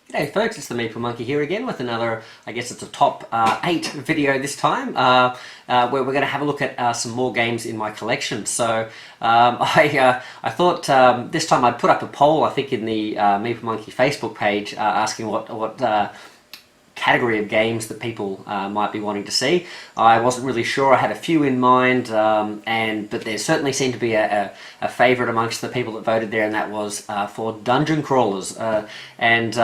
G'day folks, it's the Meeple Monkey here again with another, I guess it's a top 8 video this time, where we're going to have a look at some more games in my collection. So I thought this time I'd put up a poll, I think in the Meeple Monkey Facebook page, asking what category of games that people might be wanting to see. I wasn't really sure. I had a few in mind, but there certainly seemed to be a favourite amongst the people that voted there, and that was for dungeon crawlers. That's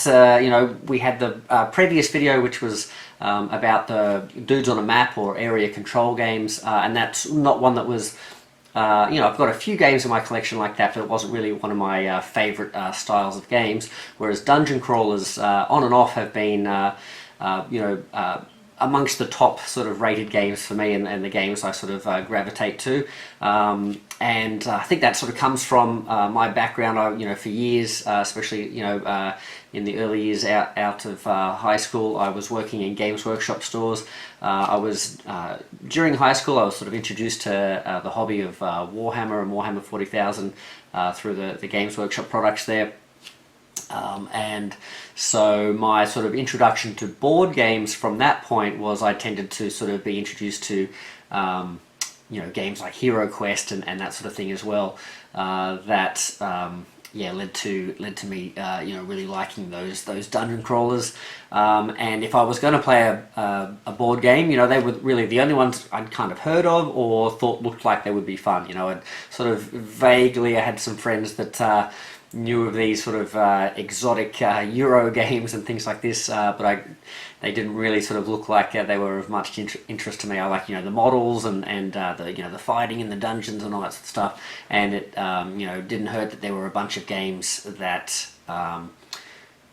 we had the previous video, which was about the dudes on a map or area control games, and that's not one that was. I've got a few games in my collection like that, but it wasn't really one of my favourite styles of games. Whereas dungeon crawlers, on and off, have been, amongst the top sort of rated games for me, and the games I sort of gravitate to. And I think that sort of comes from my background. For years, especially in the early years out of high school, I was working in Games Workshop stores. During high school, I was sort of introduced to the hobby of Warhammer and Warhammer 40,000 through the Games Workshop products there. And so my sort of introduction to board games from that point was I tended to sort of be introduced to games like Hero Quest and that sort of thing as well. Led to me really liking those dungeon crawlers. And if I was going to play a board game, they were really the only ones I'd kind of heard of or thought looked like they would be fun. I'd sort of vaguely, I had some friends that knew of these sort of exotic Euro games and things like this, but they didn't really sort of look like they were of much interest to me. I like the models and the fighting in the dungeons and all that sort of stuff, and it didn't hurt that there were a bunch of games that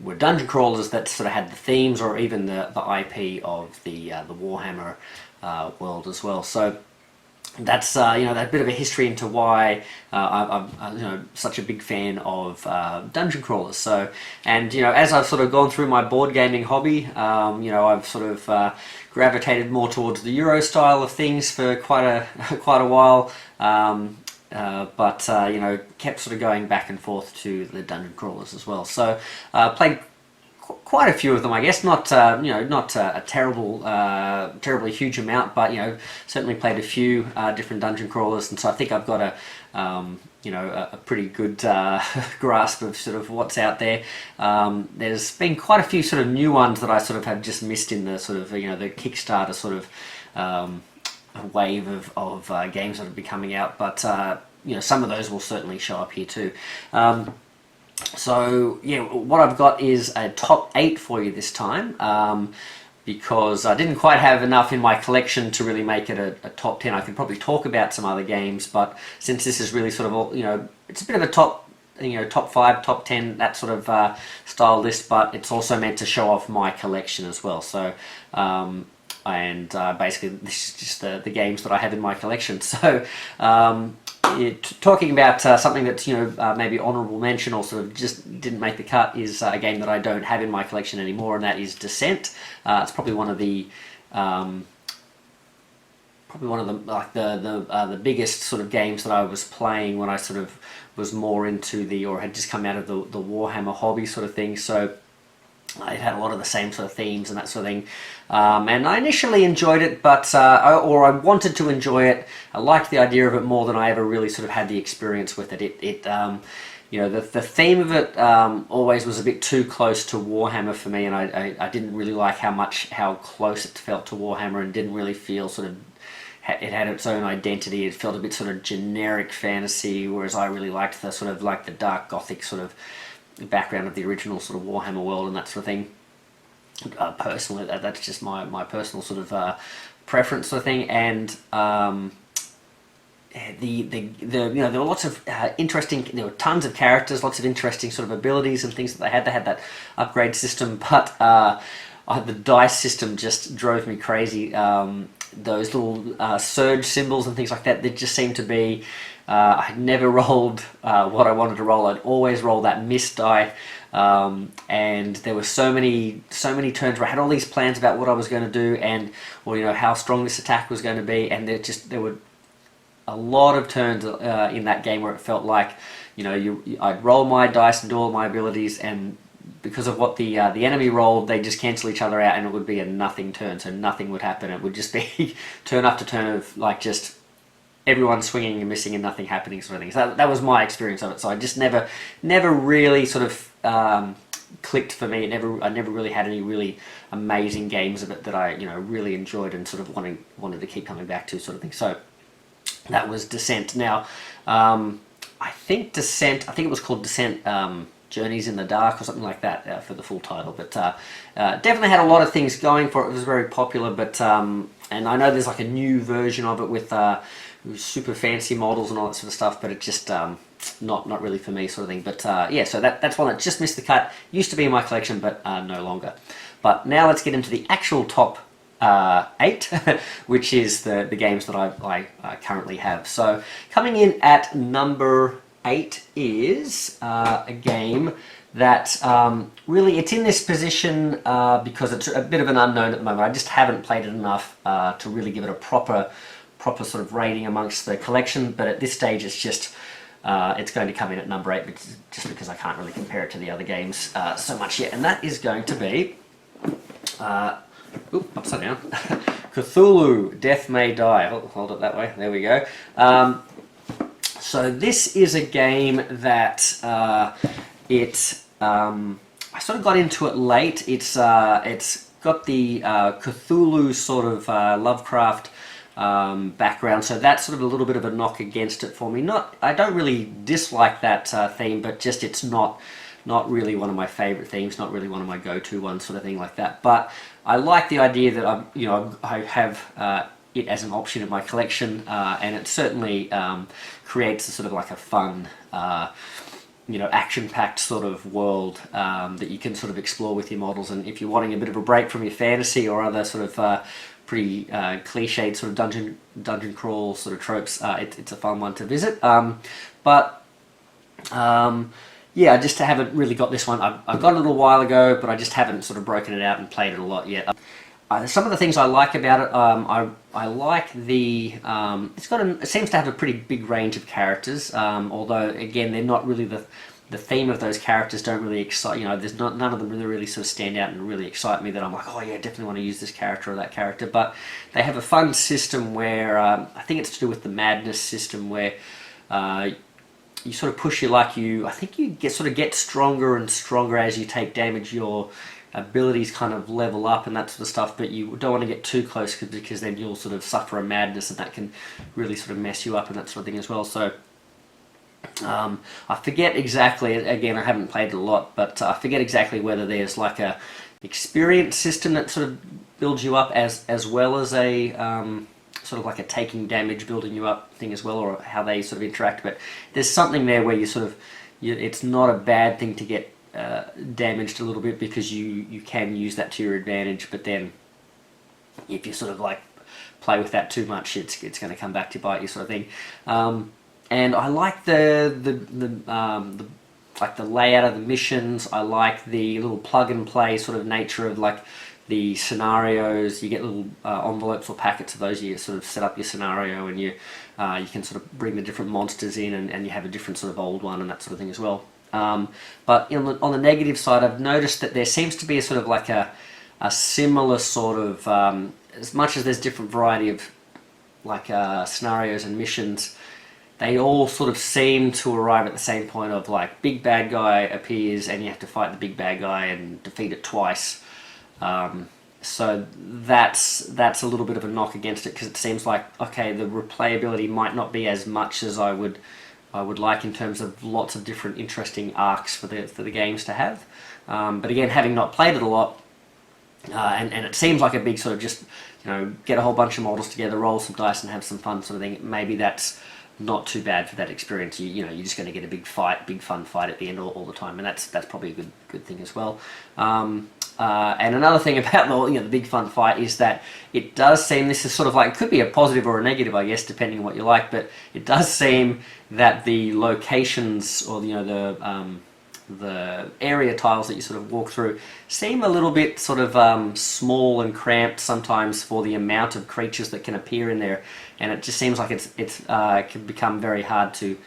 were dungeon crawlers that sort of had the themes or even the IP of the Warhammer world as well. So that's that bit of a history into why I'm such a big fan of dungeon crawlers. So, and as I've sort of gone through my board gaming hobby, I've sort of gravitated more towards the Euro style of things for quite a while, but kept sort of going back and forth to the dungeon crawlers as well. So played quite a few of them, I guess. Not a terribly huge amount, but certainly played a few different dungeon crawlers, and so I think I've got a pretty good grasp of sort of what's out there. There's been quite a few sort of new ones that I sort of have just missed in the sort of the Kickstarter sort of wave of games that have been coming out, but some of those will certainly show up here too. So yeah, what I've got is a top 8 for you this time, because I didn't quite have enough in my collection to really make it a top 10. I could probably talk about some other games, but since this is really sort of all, it's a bit of a top 5, top 10, that sort of style list, but it's also meant to show off my collection as well. So basically this is just the games that I have in my collection. So talking about something that's maybe honourable mention or sort of just didn't make the cut is a game that I don't have in my collection anymore, and that is Descent. It's probably one of the the biggest sort of games that I was playing when I sort of was more into or had just come out of the Warhammer hobby sort of thing. So it had a lot of the same sort of themes and that sort of thing, and I initially enjoyed it, but I wanted to enjoy it. I liked the idea of it more than I ever really sort of had the experience with it. The theme of it always was a bit too close to Warhammer for me, and I didn't really like how close it felt to Warhammer, and didn't really feel sort of it had its own identity. It felt a bit sort of generic fantasy, whereas I really liked the sort of like the dark gothic sort of background of the original sort of Warhammer world and that sort of thing. Personally, that's just my personal sort of preference sort of thing. And there were lots of interesting. There were tons of characters, lots of interesting sort of abilities and things that they had. They had that upgrade system, but the dice system just drove me crazy. Those little surge symbols and things like that, they just seemed to be I never rolled what I wanted to roll. I'd always roll that miss die, and there were so many turns where I had all these plans about what I was going to do, and how strong this attack was going to be, and there were a lot of turns in that game where it felt like I'd roll my dice and do all my abilities, and because of what the enemy rolled, they just cancel each other out, and it would be a nothing turn, so nothing would happen. It would just be turn after turn of like just everyone swinging and missing and nothing happening sort of thing. So that was my experience of it. So I just never really sort of clicked for me. I never really had any really amazing games of it that I really enjoyed and sort of wanted to keep coming back to sort of thing. So that was Descent. Now I think it was called Descent Journeys in the Dark or something like that for the full title, but definitely had a lot of things going for it. It was very popular, but and I know there's like a new version of it with super fancy models and all that sort of stuff, but it just not really for me sort of thing. But yeah, so that's one that just missed the cut. Used to be in my collection, but no longer. But now let's get into the actual top 8, which is the games that I currently have. So coming in at number 8 is a game that really it's in this position because it's a bit of an unknown at the moment. I just haven't played it enough to really give it a proper sort of rating amongst the collection, but at this stage it's just it's going to come in at number 8 just because I can't really compare it to the other games so much yet, and that is going to be upside down. Cthulhu, Death May Die. Hold it that way. There we go. So this is a game that I sort of got into it late. It's got the Cthulhu sort of Lovecraft background, so that's sort of a little bit of a knock against it for me. I don't really dislike that theme, but just it's not really one of my favorite themes, not really one of my go-to ones, sort of thing like that. But I like the idea that I have it as an option in my collection, and it certainly creates a sort of like a fun, action-packed sort of world that you can sort of explore with your models. And if you're wanting a bit of a break from your fantasy or other sort of pretty cliched sort of dungeon crawl sort of tropes, it's a fun one to visit. Yeah, I just haven't really got this one. I got it a little while ago, but I just haven't sort of broken it out and played it a lot yet. Some of the things I like about it, I like the it seems to have a pretty big range of characters. Although again, they're not really the theme of those characters don't really excite. There's none of them really sort of stand out and really excite me that I'm like, oh yeah, definitely want to use this character or that character. But they have a fun system where I think it's to do with the madness system where you sort of push your luck. I think you get stronger and stronger as you take damage. Your abilities kind of level up and that sort of stuff, but you don't want to get too close because then you'll sort of suffer a madness, and that can really sort of mess you up and that sort of thing as well. So I forget exactly, again I haven't played it a lot, but I forget exactly whether there's like a experience system that sort of builds you up as well as a sort of like a taking damage building you up thing as well, or how they sort of interact. But there's something there where it's not a bad thing to get damaged a little bit, because you can use that to your advantage. But then if you sort of like play with that too much, it's going to come back to bite you, sort of thing. And I like the layout of the missions. I like the little plug and play sort of nature of like the scenarios. You get little envelopes or packets of those. You sort of set up your scenario, and you can sort of bring the different monsters in, and you have a different sort of old one and that sort of thing as well. But on the negative side, I've noticed that there seems to be a sort of like a similar sort of, as much as there's different variety of like scenarios and missions, they all sort of seem to arrive at the same point of like big bad guy appears and you have to fight the big bad guy and defeat it twice. So that's a little bit of a knock against it, because it seems like, okay, the replayability might not be as much as I would like, in terms of lots of different interesting arcs for the games to have. But again, having not played it a lot, and it seems like a big sort of just, get a whole bunch of models together, roll some dice and have some fun sort of thing. Maybe that's not too bad for that experience. You're just going to get a big fun fight at the end all the time, and that's probably a good thing as well. And another thing about the big fun fight is that it does seem, this is sort of like, it could be a positive or a negative, I guess, depending on what you like, but it does seem that the locations, or the area tiles that you sort of walk through seem a little bit sort of small and cramped sometimes for the amount of creatures that can appear in there, and it just seems like it can become very hard to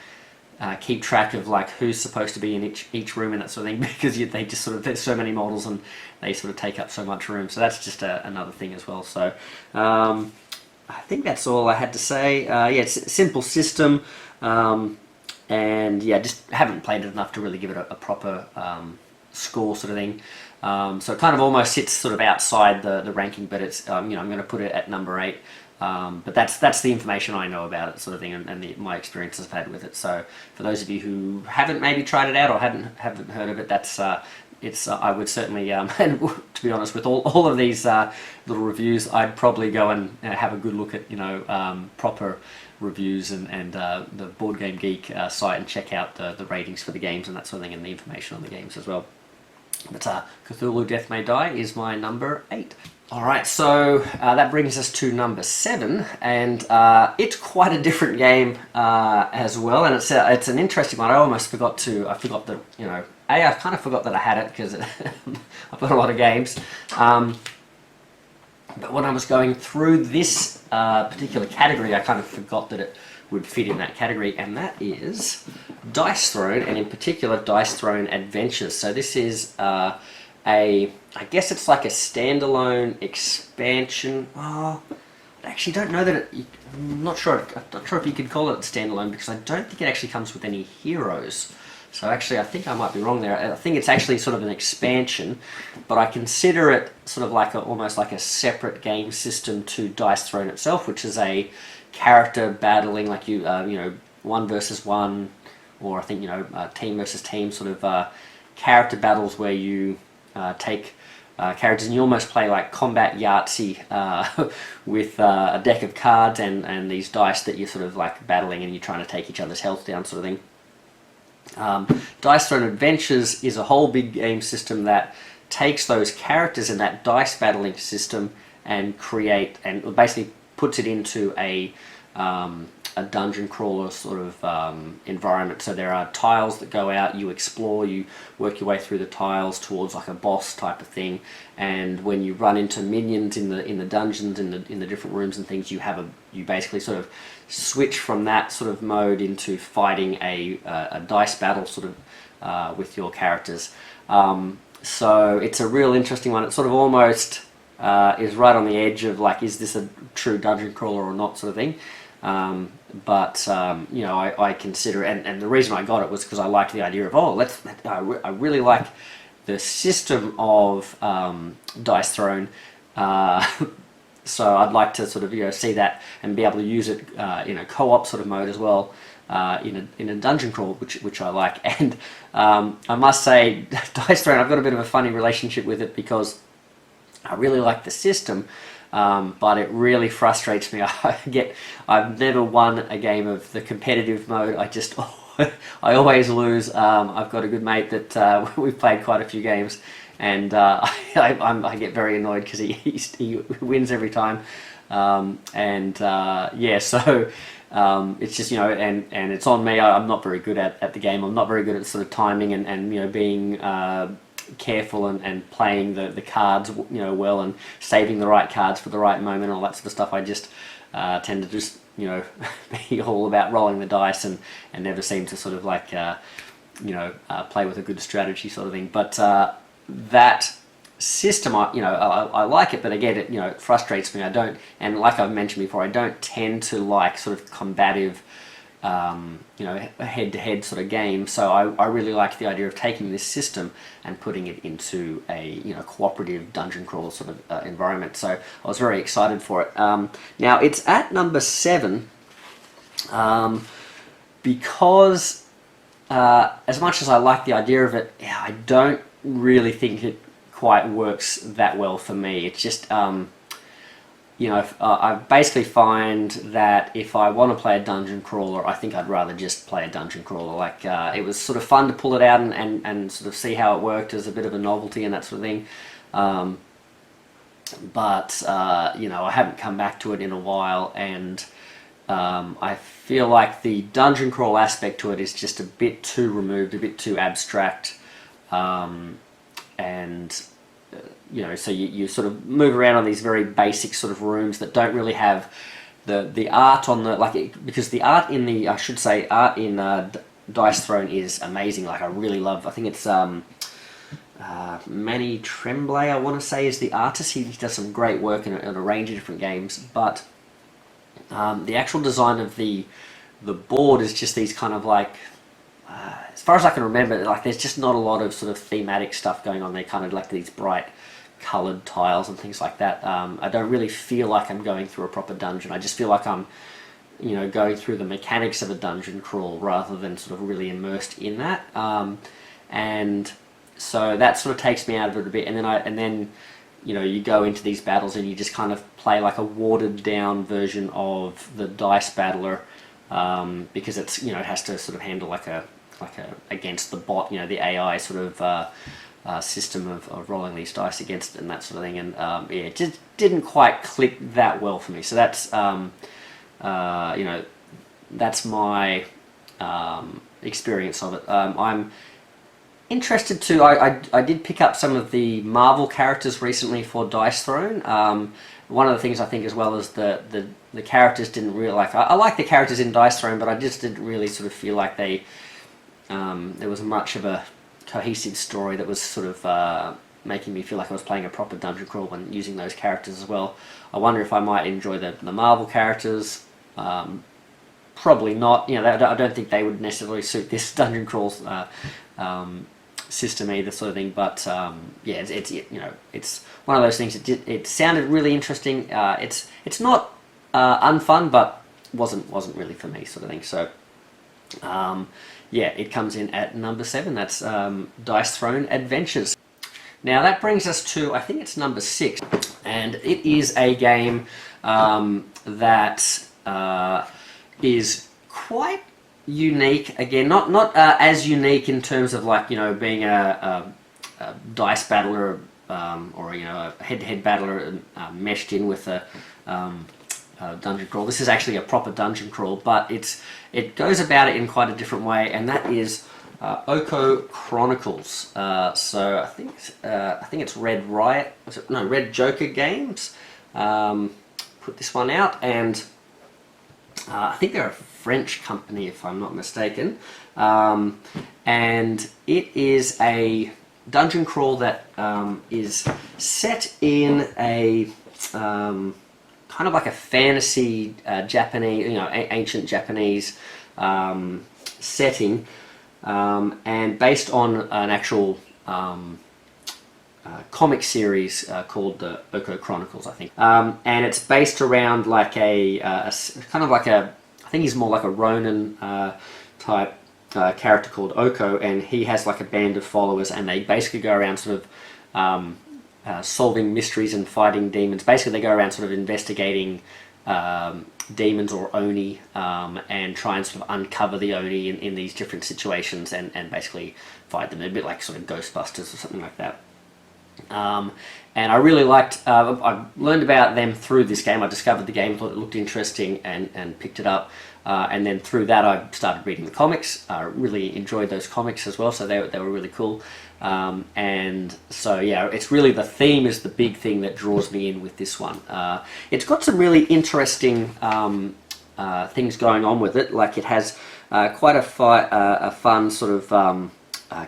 keep track of like who's supposed to be in each room and that sort of thing, because they just sort of, there's so many models and they sort of take up so much room. So that's just another thing as well. So I think that's all I had to say. Yeah, it's a simple system, and yeah, just haven't played it enough to really give it a proper score sort of thing. So it kind of almost sits sort of outside the ranking, but it's I'm going to put it at number 8. But that's the information I know about it, sort of thing, and my experiences I've had with it. So for those of you who haven't maybe tried it out or haven't heard of it, that's it's I would certainly and to be honest, with all of these little reviews, I'd probably go and have a good look at proper reviews and the Board Game Geek site, and check out the ratings for the games and that sort of thing, and the information on the games as well. But Cthulhu Death May Die is my number 8. Alright, so that brings us to number 7, and it's quite a different game as well, and it's an interesting one. I forgot that, I kind of forgot that I had it, because I've got a lot of games. But when I was going through this particular category, I kind of forgot that it would fit in that category, and that is Dice Throne, and in particular Dice Throne Adventures. So this is I guess it's like a standalone expansion. Oh, I actually don't know that I'm not sure if you could call it standalone, because I don't think it actually comes with any heroes. So actually, I think I might be wrong there. I think it's actually sort of an expansion, but I consider it sort of like almost like a separate game system to Dice Throne itself, which is a character battling, like one versus one, or I think team versus team sort of character battles where you take characters, and you almost play like combat Yahtzee with a deck of cards and these dice that you're sort of like battling, and you're trying to take each other's health down, sort of thing. Dice Throne Adventures is a whole big game system that takes those characters in that dice battling system and basically puts it into a dungeon crawler sort of environment. So there are tiles that go out, you explore, you work your way through the tiles towards like a boss type of thing, and when you run into minions in the dungeons, in the different rooms and things, you basically sort of switch from that sort of mode into fighting a dice battle sort of with your characters. So it's a real interesting one. It sort of almost is right on the edge of like, is this a true dungeon crawler or not, sort of thing. But I consider it, and the reason I got it was because I liked the idea of, I really like the system of Dice Throne, so I'd like to sort of see that and be able to use it in a co-op sort of mode as well, in a dungeon crawl, which I like. And I must say, Dice Throne, I've got a bit of a funny relationship with it, because I really like the system. But it really frustrates me. I've never won a game of the competitive mode. I always lose. I've got a good mate that we've played quite a few games, and I get very annoyed because he wins every time. Yeah, so it's just and it's on me. I'm not very good at the game. I'm not very good at sort of timing and being careful and playing the cards well, and saving the right cards for the right moment, and all that sort of stuff. I just tend to just be all about rolling the dice and never seem to sort of like play with a good strategy sort of thing. But that system, I like it, but again, it frustrates me. I don't, and like I've mentioned before, I don't tend to like sort of combative head-to-head sort of game. So I really like the idea of taking this system and putting it into a cooperative dungeon crawl sort of environment. So I was very excited for it. Now it's at number 7 because as much as I like the idea of it, I don't really think it quite works that well for me. It's just I basically find that if I want to play a dungeon crawler, I think I'd rather just play a dungeon crawler. Like it was sort of fun to pull it out and sort of see how it worked as a bit of a novelty and that sort of thing. But I haven't come back to it in a while, and I feel like the dungeon crawl aspect to it is just a bit too removed, a bit too abstract, and so you sort of move around on these very basic sort of rooms that don't really have the art on the because the art in Dice Throne is amazing. Like I really love. I think it's Manny Tremblay, I want to say, is the artist. He does some great work in a range of different games, but the actual design of the board is just these kind of like, as far as I can remember, like there's just not a lot of sort of thematic stuff going on. They're kind of like these bright coloured tiles and things like that. I don't really feel like I'm going through a proper dungeon. I just feel like I'm, you know, going through the mechanics of a dungeon crawl rather than sort of really immersed in that. And so that sort of takes me out of it a bit. And then you know, you go into these battles and you just kind of play like a watered down version of the dice battler, because it's, you know, it has to sort of handle like a against the bot, you know, the AI sort of system of rolling these dice against it and that sort of thing. And yeah, it just didn't quite click that well for me. So that's you know, that's my experience of it. I'm interested to. I did pick up some of the Marvel characters recently for Dice Throne. One of the things I think as well is the characters didn't really like. I like the characters in Dice Throne, but I just didn't really sort of feel like they there was much of a cohesive story that was sort of making me feel like I was playing a proper dungeon crawl when using those characters as well. I wonder if I might enjoy the Marvel characters. Probably not. You know, I don't think they would necessarily suit this dungeon crawl system either, sort of thing. But yeah, it's you know, it's one of those things. It sounded really interesting. It's not unfun, but wasn't really for me, sort of thing. So yeah, it comes in at number 7. That's Dice Throne Adventures. Now that brings us to, I think it's number 6, and it is a game that is quite unique. Again, not as unique in terms of, like, you know, being a dice battler or, you know, a head-to-head battler meshed in with a dungeon crawl. This is actually a proper dungeon crawl, but it goes about it in quite a different way, and that is Okko Chronicles. So I think it's Red Riot. No, Red Joker Games put this one out, and I think they're a French company, if I'm not mistaken. And it is a dungeon crawl that is set in a kind of like a fantasy Japanese, you know, ancient Japanese setting, and based on an actual comic series called the Okko Chronicles, I think. And it's based around like a kind of like a, I think he's more like a Ronin type character called Okko, and he has like a band of followers, and they basically go around sort of solving mysteries and fighting demons. Basically, they go around sort of investigating demons or Oni, and try and sort of uncover the Oni in these different situations, and basically fight them, a bit like sort of Ghostbusters or something like that. And I really liked, I learned about them through this game. I discovered the game, thought it looked interesting, and picked it up. And then through that I started reading the comics. I really enjoyed those comics as well, so they were really cool. And so yeah, it's really the theme is the big thing that draws me in with this one. It's got some really interesting things going on with it. Like, it has quite a fun sort of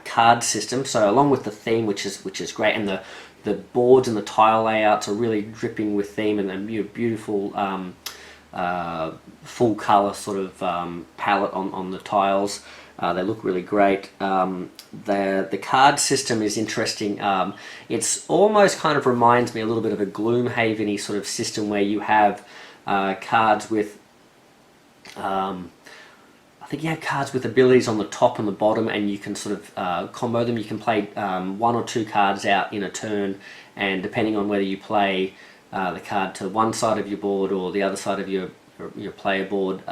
card system. So along with the theme, which is great, and the boards and the tile layouts are really dripping with theme, and a beautiful full color sort of palette on the tiles. They look really great. The card system is interesting. It's almost kind of reminds me a little bit of a Gloomhaven-y sort of system, where you have cards with I think you have cards with abilities on the top and the bottom, and you can sort of combo them. You can play 1 or 2 cards out in a turn, and depending on whether you play the card to one side of your board or the other side of your player board,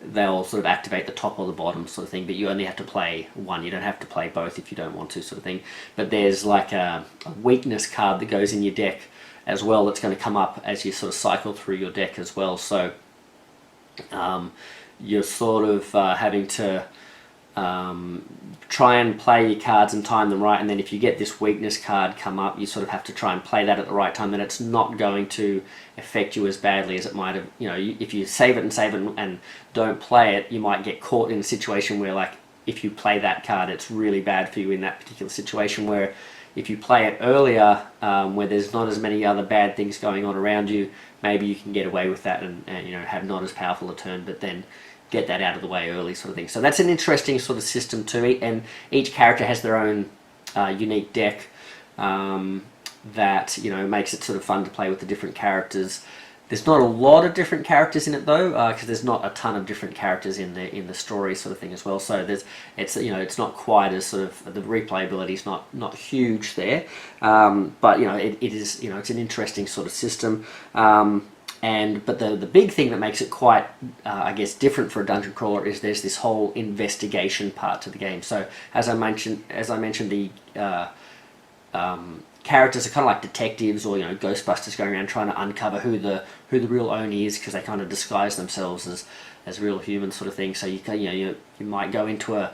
they'll sort of activate the top or the bottom, sort of thing. But you only have to play one. You don't have to play both if you don't want to, sort of thing. But there's like a weakness card that goes in your deck as well, that's going to come up as you sort of cycle through your deck as well. So you're sort of having to try and play your cards and time them right, and then if you get this weakness card come up, you sort of have to try and play that at the right time, then it's not going to affect you as badly as it might have. If you save it and don't play it, you might get caught in a situation where, like, if you play that card, it's really bad for you in that particular situation, where if you play it earlier, where there's not as many other bad things going on around you, maybe you can get away with that and have not as powerful a turn, but then get that out of the way early, sort of thing. So that's an interesting sort of system to it, and each character has their own unique deck that makes it sort of fun to play with the different characters. There's not a lot of different characters in it though, because there's not a ton of different characters in the story sort of thing as well. So it's not quite as sort of, the replayability is not huge there, but it is it's an interesting sort of system. But the big thing that makes it quite, I guess, different for a dungeon crawler is there's this whole investigation part to the game. So as I mentioned, the characters are kind of like detectives or Ghostbusters, going around trying to uncover who the real Oni is, because they kind of disguise themselves as real humans, sort of thing. So you might go into a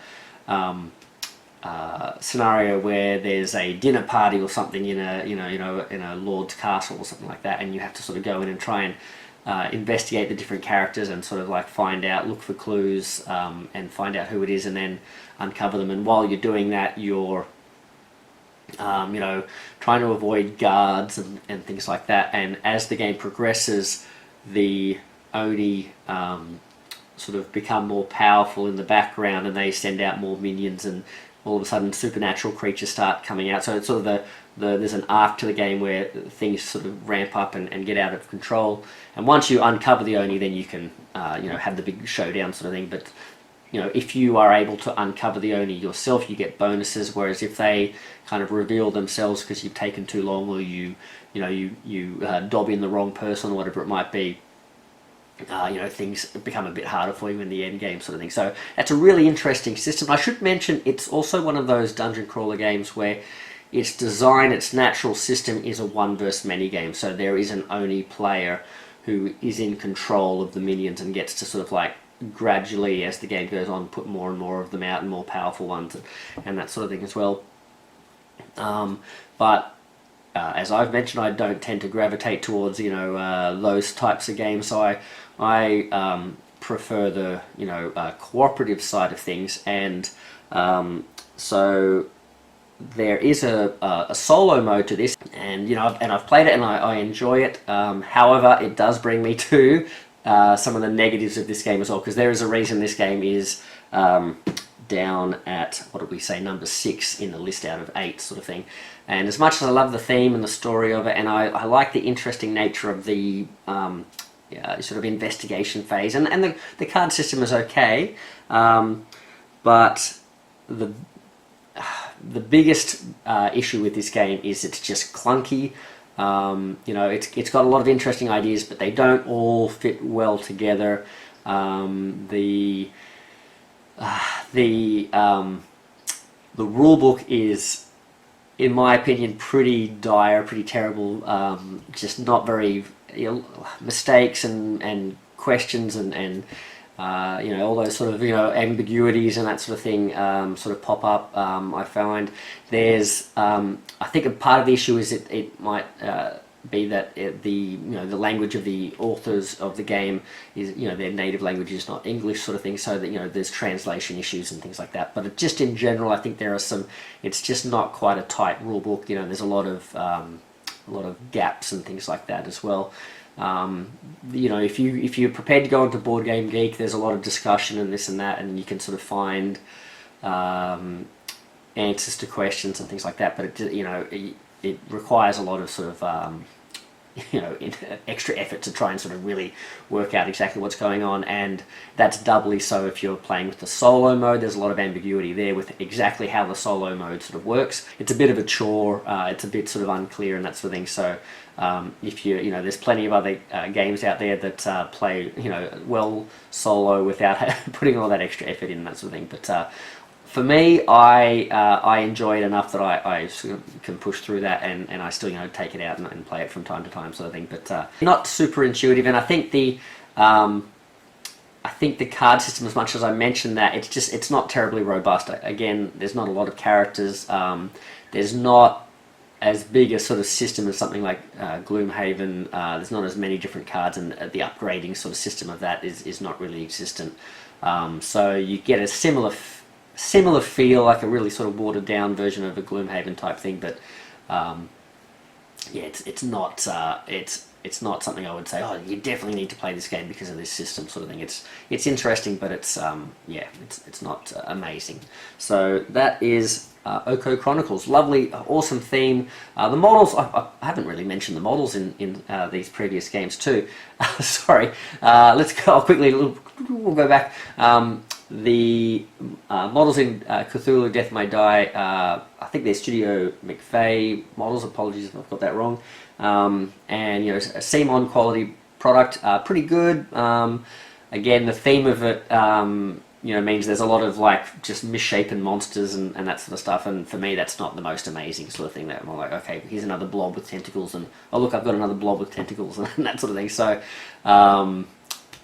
scenario where there's a dinner party or something in a lord's castle or something like that, and you have to sort of go in and try and investigate the different characters and sort of like look for clues, and find out who it is, and then uncover them. And while you're doing that, you're trying to avoid guards and things like that. And as the game progresses, the Oni sort of become more powerful in the background, and they send out more minions, and all of a sudden supernatural creatures start coming out. So it's sort of there's an arc to the game where things sort of ramp up and get out of control. And once you uncover the Oni, then you can have the big showdown sort of thing. But if you are able to uncover the Oni yourself, you get bonuses. Whereas if they kind of reveal themselves because you've taken too long, or you dob in the wrong person or whatever it might be, things become a bit harder for you in the end game, sort of thing. So that's a really interesting system. I should mention it's also one of those dungeon crawler games where its design, its natural system is a one versus many game. So there is an Oni player who is in control of the minions and gets to sort of like gradually, as the game goes on, put more and more of them out and more powerful ones and that sort of thing as well. But as I've mentioned, I don't tend to gravitate towards those types of games. So I prefer the cooperative side of things, and so there is a solo mode to this, and I've played it and I enjoy it. However, it does bring me to some of the negatives of this game as well, because there is a reason this game is down at, what did we say, number 6 in the list out of 8 sort of thing. And as much as I love the theme and the story of it, and I like the interesting nature of the sort of investigation phase, and the card system is okay, but the biggest issue with this game is it's just clunky. It's got a lot of interesting ideas, but they don't all fit well together. The rule book is, in my opinion, pretty dire, pretty terrible. Just not very mistakes and questions and all those sort of ambiguities and that sort of thing sort of pop up. I find there's I think a part of the issue is it might be that the language of the authors of the game is their native language is not English, sort of thing, so that there's translation issues and things like that. But just in general, I think there are some. It's just not quite a tight rule book. There's a lot of gaps and things like that as well. If you're prepared to go into Board Game Geek, there's a lot of discussion and this and that, and you can sort of find answers to questions and things like that. But it requires a lot of sort of extra effort to try and sort of really work out exactly what's going on, and that's doubly so if you're playing with the solo mode. There's a lot of ambiguity there with exactly how the solo mode sort of works. It's a bit of a chore. It's a bit sort of unclear and that sort of thing. So if there's plenty of other games out there that play well solo without putting all that extra effort in and that sort of thing. But for me, I enjoy it enough that I sort of can push through that, and I still take it out and play it from time to time, sort of thing. But not super intuitive, and I think I think the card system, as much as I mentioned that, it's not terribly robust. Again, there's not a lot of characters. There's not as big a sort of system as something like Gloomhaven. There's not as many different cards, and the upgrading sort of system of that is not really existent. So you get a similar feel, like a really sort of watered down version of a Gloomhaven type thing, but yeah, it's not something I would say, oh, you definitely need to play this game because of this system sort of thing. It's interesting, but it's not amazing. So that is Okko Chronicles. Lovely, awesome theme. The models, I haven't really mentioned the models in these previous games too. Sorry, let's go. We'll go back. The models in Cthulhu, Death May Die, I think they're Studio McVeigh models. Apologies if I've got that wrong. And you know, a CMON quality product, pretty good. Again, the theme of it, you know, means there's a lot of like just misshapen monsters and that sort of stuff. And for me, that's not the most amazing sort of thing. That I'm like, okay, here's another blob with tentacles, and oh look, I've got another blob with tentacles, and that sort of thing. So.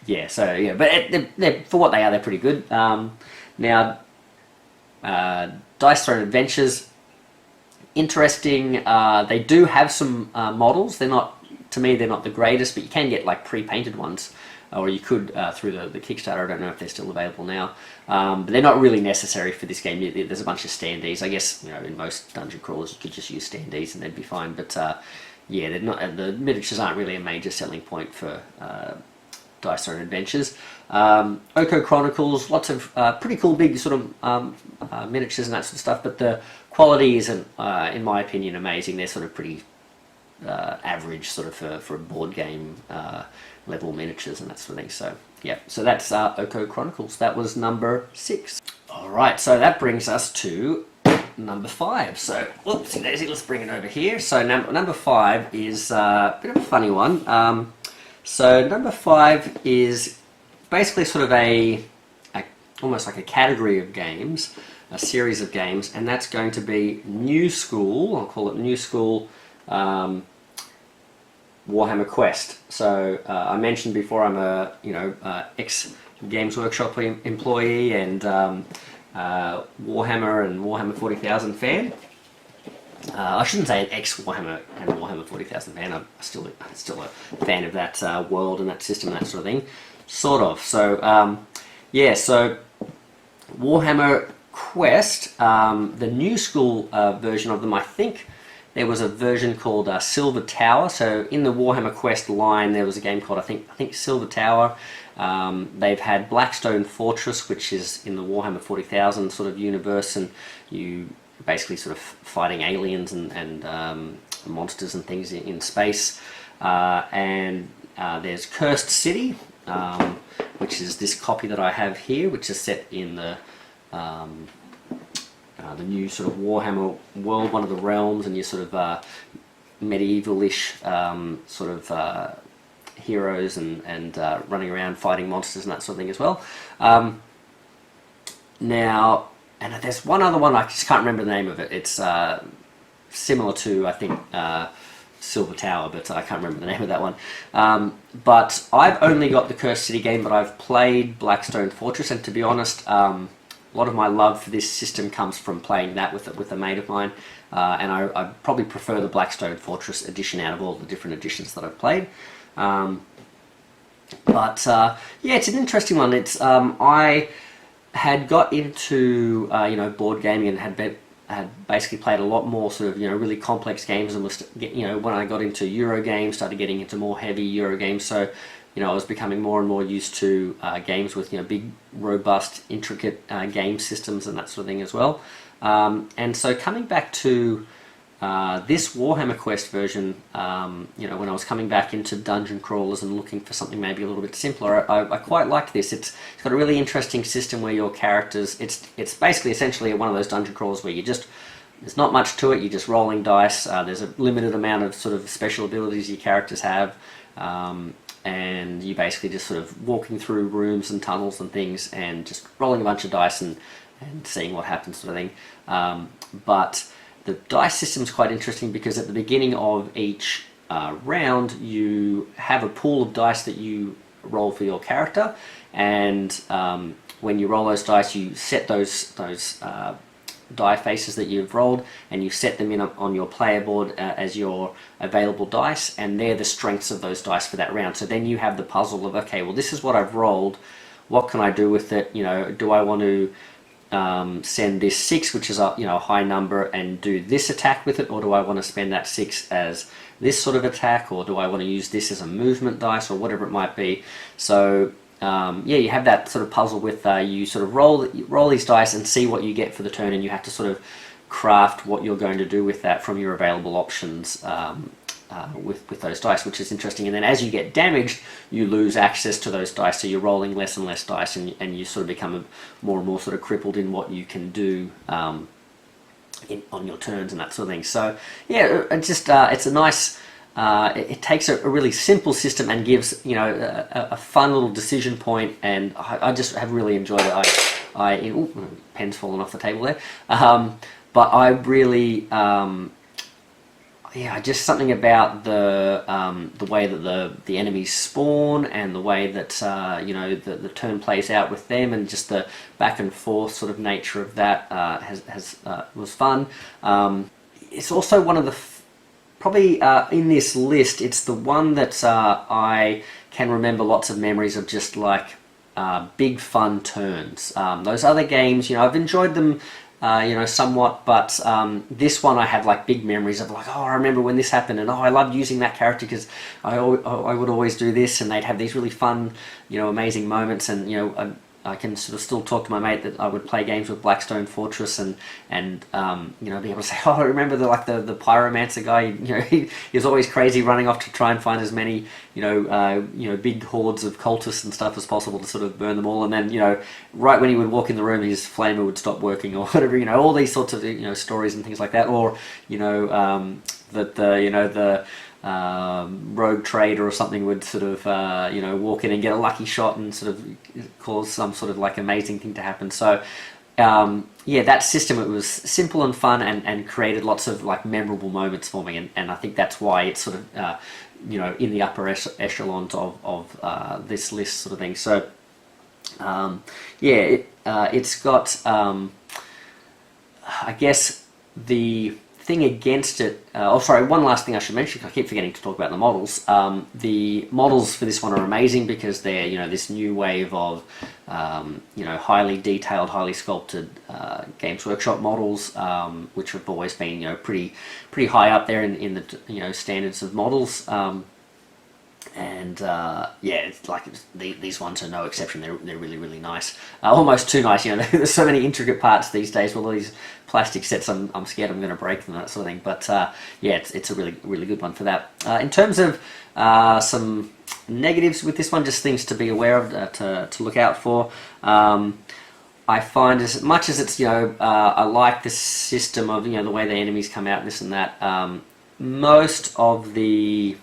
Yeah, so yeah, but they're, for what they are, they're pretty good. Now, Dice Throne Adventures, interesting. They do have some models. They're not, to me, they're not the greatest, but you can get like pre-painted ones, or you could through the Kickstarter. I don't know if they're still available now, but they're not really necessary for this game. There's a bunch of standees. I guess, you know, in most dungeon crawlers you could just use standees and they'd be fine. But yeah, they're not. The miniatures aren't really a major selling point for Dice Throne Adventures. Okko Chronicles, lots of pretty cool big sort of miniatures and that sort of stuff, but the quality isn't, in my opinion, amazing. They're sort of pretty average sort of for a board game level miniatures and that sort of thing. So yeah, so that's Okko Chronicles. That was number 6. Alright, so that brings us to number 5. So, whoopsie daisy, let's bring it over here. So number 5 is a bit of a funny one. So number 5 is basically sort of almost like a category of games, a series of games, and that's going to be New School. I'll call it New School Warhammer Quest. So I mentioned before I'm a ex Games Workshop employee and Warhammer and Warhammer 40,000 fan. I shouldn't say an ex-Warhammer and Warhammer 40,000 fan. I'm still a fan of that world and that system and that sort of thing, sort of. So yeah, so Warhammer Quest, the New School version of them. I think there was a version called Silver Tower. So in the Warhammer Quest line, there was a game called I think Silver Tower. They've had Blackstone Fortress, which is in the Warhammer 40,000 sort of universe, and you basically sort of fighting aliens and monsters and things in space. And there's Cursed City, which is this copy that I have here, which is set in the new sort of Warhammer world, one of the realms, and your sort of medieval-ish sort of heroes and running around fighting monsters and that sort of thing as well. Now, and there's one other one, I just can't remember the name of it. It's similar to, I think, Silver Tower, but I can't remember the name of that one. But I've only got the Cursed City game, but I've played Blackstone Fortress, and to be honest, a lot of my love for this system comes from playing that with a mate of mine, and I probably prefer the Blackstone Fortress edition out of all the different editions that I've played. But yeah, it's an interesting one. It's I had got into board gaming and had basically played a lot more sort of really complex games, and was when I got into Euro games, started getting into more heavy Euro games. So I was becoming more and more used to games with big, robust, intricate game systems and that sort of thing as well. And so coming back to this Warhammer Quest version, when I was coming back into dungeon crawlers and looking for something maybe a little bit simpler, I quite like this. It's got a really interesting system where your characters, it's basically essentially one of those dungeon crawlers where there's not much to it, you're just rolling dice. There's a limited amount of sort of special abilities your characters have, and you basically just sort of walking through rooms and tunnels and things and just rolling a bunch of dice and seeing what happens sort of thing. But the dice system is quite interesting because at the beginning of each round you have a pool of dice that you roll for your character, and when you roll those dice, you set those die faces that you've rolled, and you set them in on your player board as your available dice, and they're the strengths of those dice for that round. So then you have the puzzle of, okay, well, this is what I've rolled, what can I do with it? Do I want to send this 6, which is a high number, and do this attack with it, or do I want to spend that 6 as this sort of attack, or do I want to use this as a movement dice, or whatever it might be? So you have that sort of puzzle with you sort of roll these dice and see what you get for the turn, and you have to sort of craft what you're going to do with that from your available options with those dice, which is interesting. And then as you get damaged, you lose access to those dice, so you're rolling less and less dice, and you sort of become more and more sort of crippled in what you can do on your turns and that sort of thing. So yeah, it's a nice. It takes a really simple system and gives a fun little decision point, and I just have really enjoyed it. Pen's fallen off the table there, but I really just something about the way that the enemies spawn, and the way that the turn plays out with them, and just the back and forth sort of nature of that was fun. It's also one of the probably in this list, it's the one that I can remember lots of memories of, just like big fun turns. Those other games, I've enjoyed them, somewhat, but this one I have like big memories of, like, oh, I remember when this happened, and oh, I loved using that character because I would always do this, and they'd have these really fun, amazing moments, and I can sort of still talk to my mate that I would play games with Blackstone Fortress, and be able to say, oh, I remember the pyromancer guy. He was always crazy, running off to try and find as many big hordes of cultists and stuff as possible to sort of burn them all. And then right when he would walk in the room, his flamer would stop working or whatever. All these sorts of stories and things like that. Or that the rogue trader or something would sort of walk in and get a lucky shot and sort of cause some sort of like amazing thing to happen. So that system, it was simple and fun, and created lots of like memorable moments for me, and I think that's why it's sort of in the upper echelons of this list sort of thing. So it's got I guess the thing against it, one last thing I should mention, because I keep forgetting to talk about the models. The models for this one are amazing because they're this new wave of highly detailed, highly sculpted Games Workshop models, which have always been pretty high up there in the standards of models. It's like these ones are no exception. They're really, really nice. Almost too nice. There's so many intricate parts these days with all these plastic sets. I'm scared I'm going to break them, that sort of thing. But it's a really, really good one for that. In terms of some negatives with this one, just things to be aware of, to look out for. I find, as much as it's I like the system of the way the enemies come out, this and that. Most of the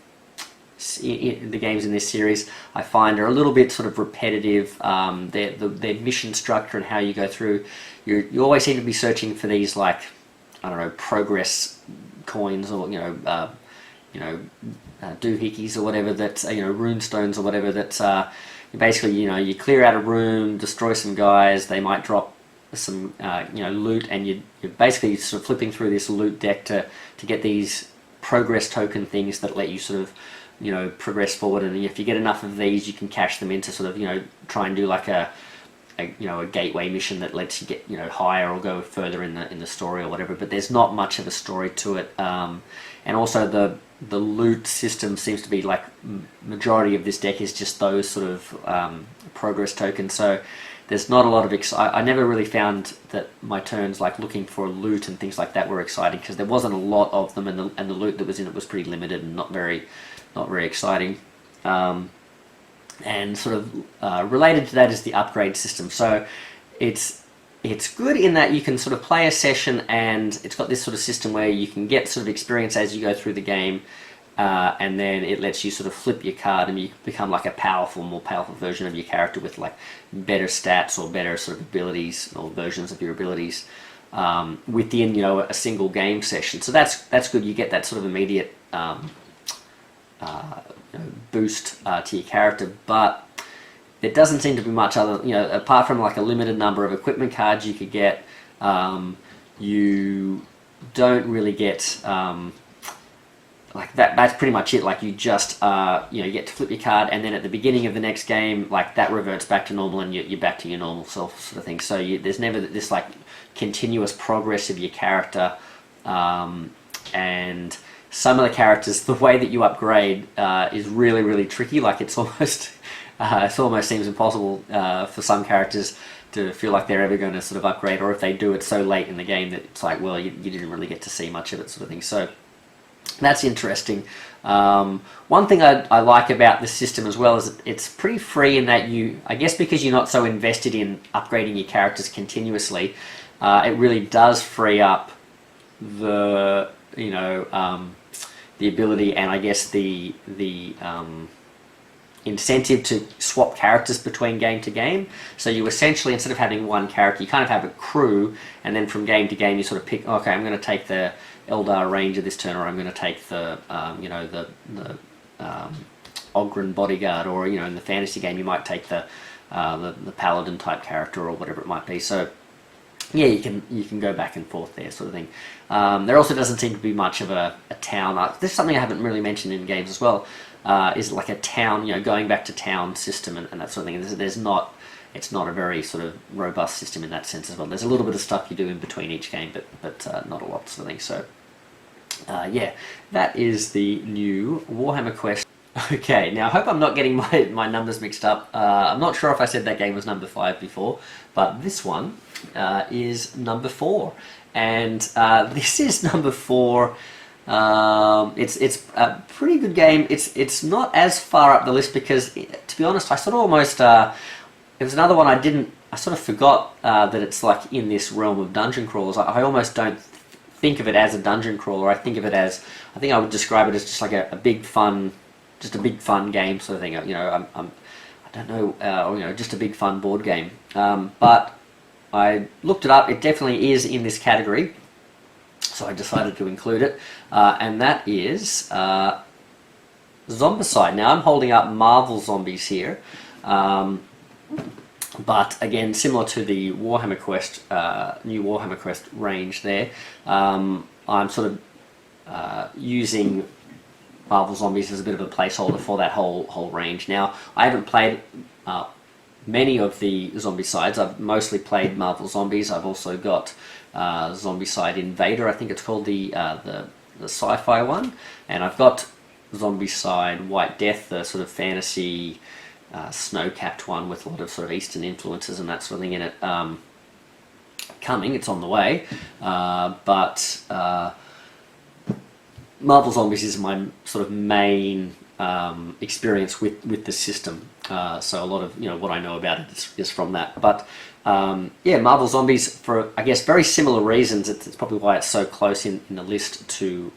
games in this series I find are a little bit sort of repetitive. Their mission structure and how you go through, you always seem to be searching for these, like, I don't know, progress coins, or doohickeys or whatever, that rune stones or whatever, that basically you clear out a room, destroy some guys, they might drop some loot, and you're basically sort of flipping through this loot deck to get these progress token things that let you sort of progress forward. And if you get enough of these, you can cash them into sort of try and do like a gateway mission that lets you get higher or go further in the story or whatever. But there's not much of a story to it, and also the loot system seems to be like majority of this deck is just those sort of progress tokens. So there's not a lot of I never really found that my turns like looking for loot and things like that were exciting, because there wasn't a lot of them, and the loot that was in it was pretty limited and not very exciting. And sort of related to that is the upgrade system. So it's good in that you can sort of play a session, and it's got this sort of system where you can get sort of experience as you go through the game, and then it lets you sort of flip your card and you become like a more powerful version of your character with like better stats or better sort of abilities or versions of your abilities within a single game session. So that's good. You get that sort of immediate boost to your character. But there doesn't seem to be much other, apart from like a limited number of equipment cards you could get. You don't really get like that. That's pretty much it. Like you just you get to flip your card, and then at the beginning of the next game, like that reverts back to normal, and you're back to your normal self, sort of thing. So there's never this like continuous progress of your character, and some of the characters, the way that you upgrade is really, really tricky. Like it almost seems impossible for some characters to feel like they're ever going to sort of upgrade, or if they do it so late in the game that it's like, well, you didn't really get to see much of it, sort of thing. So that's interesting. One thing I like about this system as well is it's pretty free in that I guess because you're not so invested in upgrading your characters continuously, it really does free up the the ability, and I guess the incentive to swap characters between game to game. So you essentially, instead of having one character, you kind of have a crew, and then from game to game you sort of pick, okay, I'm going to take the Eldar Ranger this turn, or I'm going to take the Ogren Bodyguard, or in the fantasy game you might take the Paladin type character, or whatever it might be. So yeah, you can go back and forth there, sort of thing. There also doesn't seem to be much of a town. This is something I haven't really mentioned in games as well. Is like a town, going back to town system and that sort of thing. It's not a very sort of robust system in that sense as well. There's a little bit of stuff you do in between each game, but not a lot, sort of thing. So yeah, that is the new Warhammer Quest. Okay, now I hope I'm not getting my numbers mixed up. I'm not sure if I said that game was number 5 before, but this one is number 4, and this is number 4. It's a pretty good game. It's not as far up the list because, to be honest, I sort of almost it was another one I sort of forgot that it's like in this realm of dungeon crawlers. I almost don't think of it as a dungeon crawler. I think I would describe it as just like a big fun game sort of thing. I don't know, just a big fun board game. But I looked it up. It definitely is in this category, so I decided to include it, and that is Zombicide. Now I'm holding up Marvel Zombies here, but again, similar to the Warhammer Quest, new Warhammer Quest range there, I'm sort of using Marvel Zombies as a bit of a placeholder for that whole range. Now, I haven't played many of the Zombicides. I've mostly played Marvel Zombies. I've also got Zombicide Invader, I think it's called, the sci-fi one, and I've got Zombicide White Death, the sort of fantasy snow-capped one with a lot of sort of Eastern influences and that sort of thing in it. It's on the way, but Marvel Zombies is my sort of main experience with the system, so a lot of what I know about it is from that. But yeah, Marvel Zombies, for I guess very similar reasons, it's probably why it's so close in the list to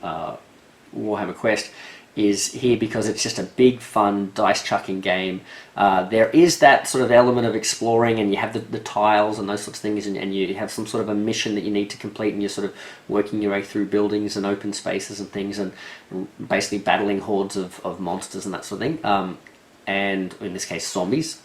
Warhammer Quest, is here because it's just a big fun dice chucking game. There is that sort of element of exploring, and you have the tiles and those sorts of things, and you have some sort of a mission that you need to complete, and you're sort of working your way through buildings and open spaces and things, and basically battling hordes of monsters and that sort of thing, and in this case zombies.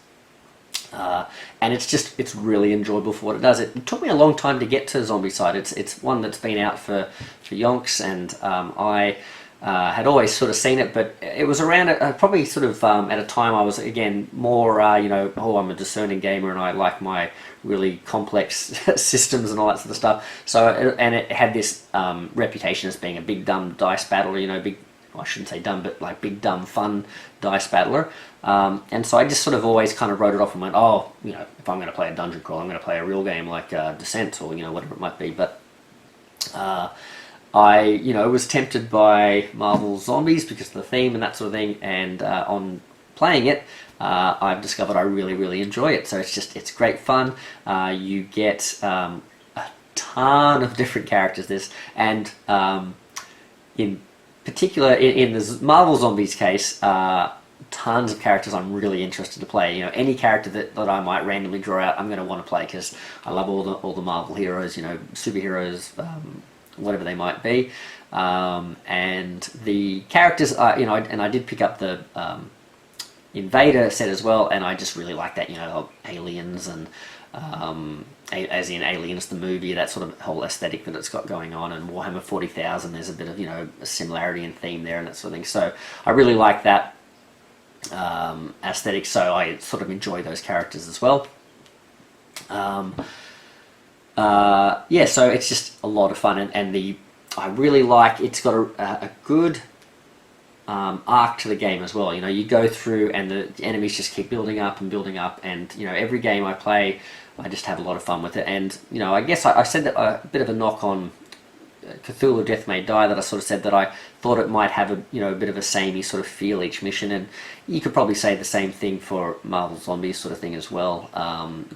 And it's really enjoyable for what it does. It took me a long time to get to Zombicide. It's one that's been out for yonks, and I had always sort of seen it, but it was around probably sort of at a time I was again more I'm a discerning gamer and I like my really complex systems and all that sort of stuff. So and it had this reputation as being a big dumb dice battler, I shouldn't say dumb, but like big dumb fun dice battler. And so I just sort of always kind of wrote it off and went, if I'm going to play a dungeon crawl, I'm going to play a real game like Descent or whatever it might be. But I was tempted by Marvel Zombies because of the theme and that sort of thing, and on playing it, I've discovered I really, really enjoy it. So it's great fun. You get a ton of different characters. And in particular, in the Marvel Zombies case, tons of characters I'm really interested to play. Any character that I might randomly draw out, I'm going to want to play because I love all the Marvel heroes, superheroes, whatever they might be, and the characters, and I did pick up the Invader set as well, and I just really like that, aliens and as in Aliens the movie, that sort of whole aesthetic that it's got going on, and Warhammer 40,000, there's a bit of a similarity in theme there and that sort of thing. So I really like that aesthetic, so I sort of enjoy those characters as well. Yeah, so it's just a lot of fun, and I really like, it's got a good arc to the game as well. You go through and the enemies just keep building up, and every game I play, I just have a lot of fun with it. And I guess I said that a bit of a knock on Cthulhu Death May Die, that I sort of said that I thought it might have a bit of a samey sort of feel each mission, and you could probably say the same thing for Marvel Zombies sort of thing as well,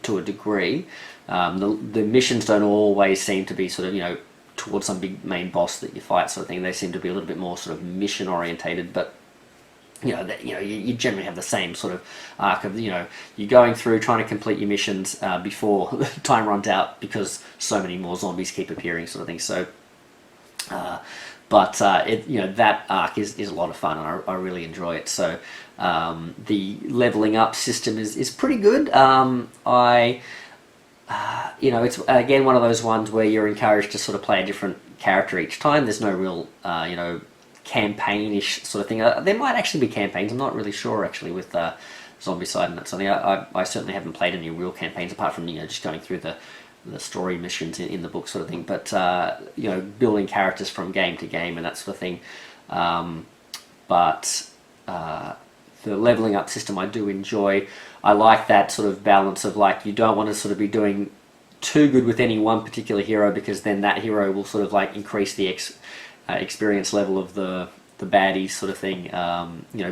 to a degree. The missions don't always seem to be sort of towards some big main boss that you fight sort of thing. They seem to be a little bit more sort of mission orientated, but you generally have the same sort of arc of you're going through trying to complete your missions before time runs out, because so many more zombies keep appearing sort of thing. So that arc is a lot of fun, and I really enjoy it. So the leveling up system is pretty good. It's again one of those ones where you're encouraged to sort of play a different character each time. There's no real campaign-ish sort of thing. There might actually be campaigns. I'm not really sure actually with Zombicide and that sort of thing. I certainly haven't played any real campaigns apart from just going through the story missions in the book sort of thing. But building characters from game to game and that sort of thing. The leveling up system I do enjoy. I like that sort of balance of you don't want to sort of be doing too good with any one particular hero, because then that hero will sort of increase the experience level of the baddies sort of thing,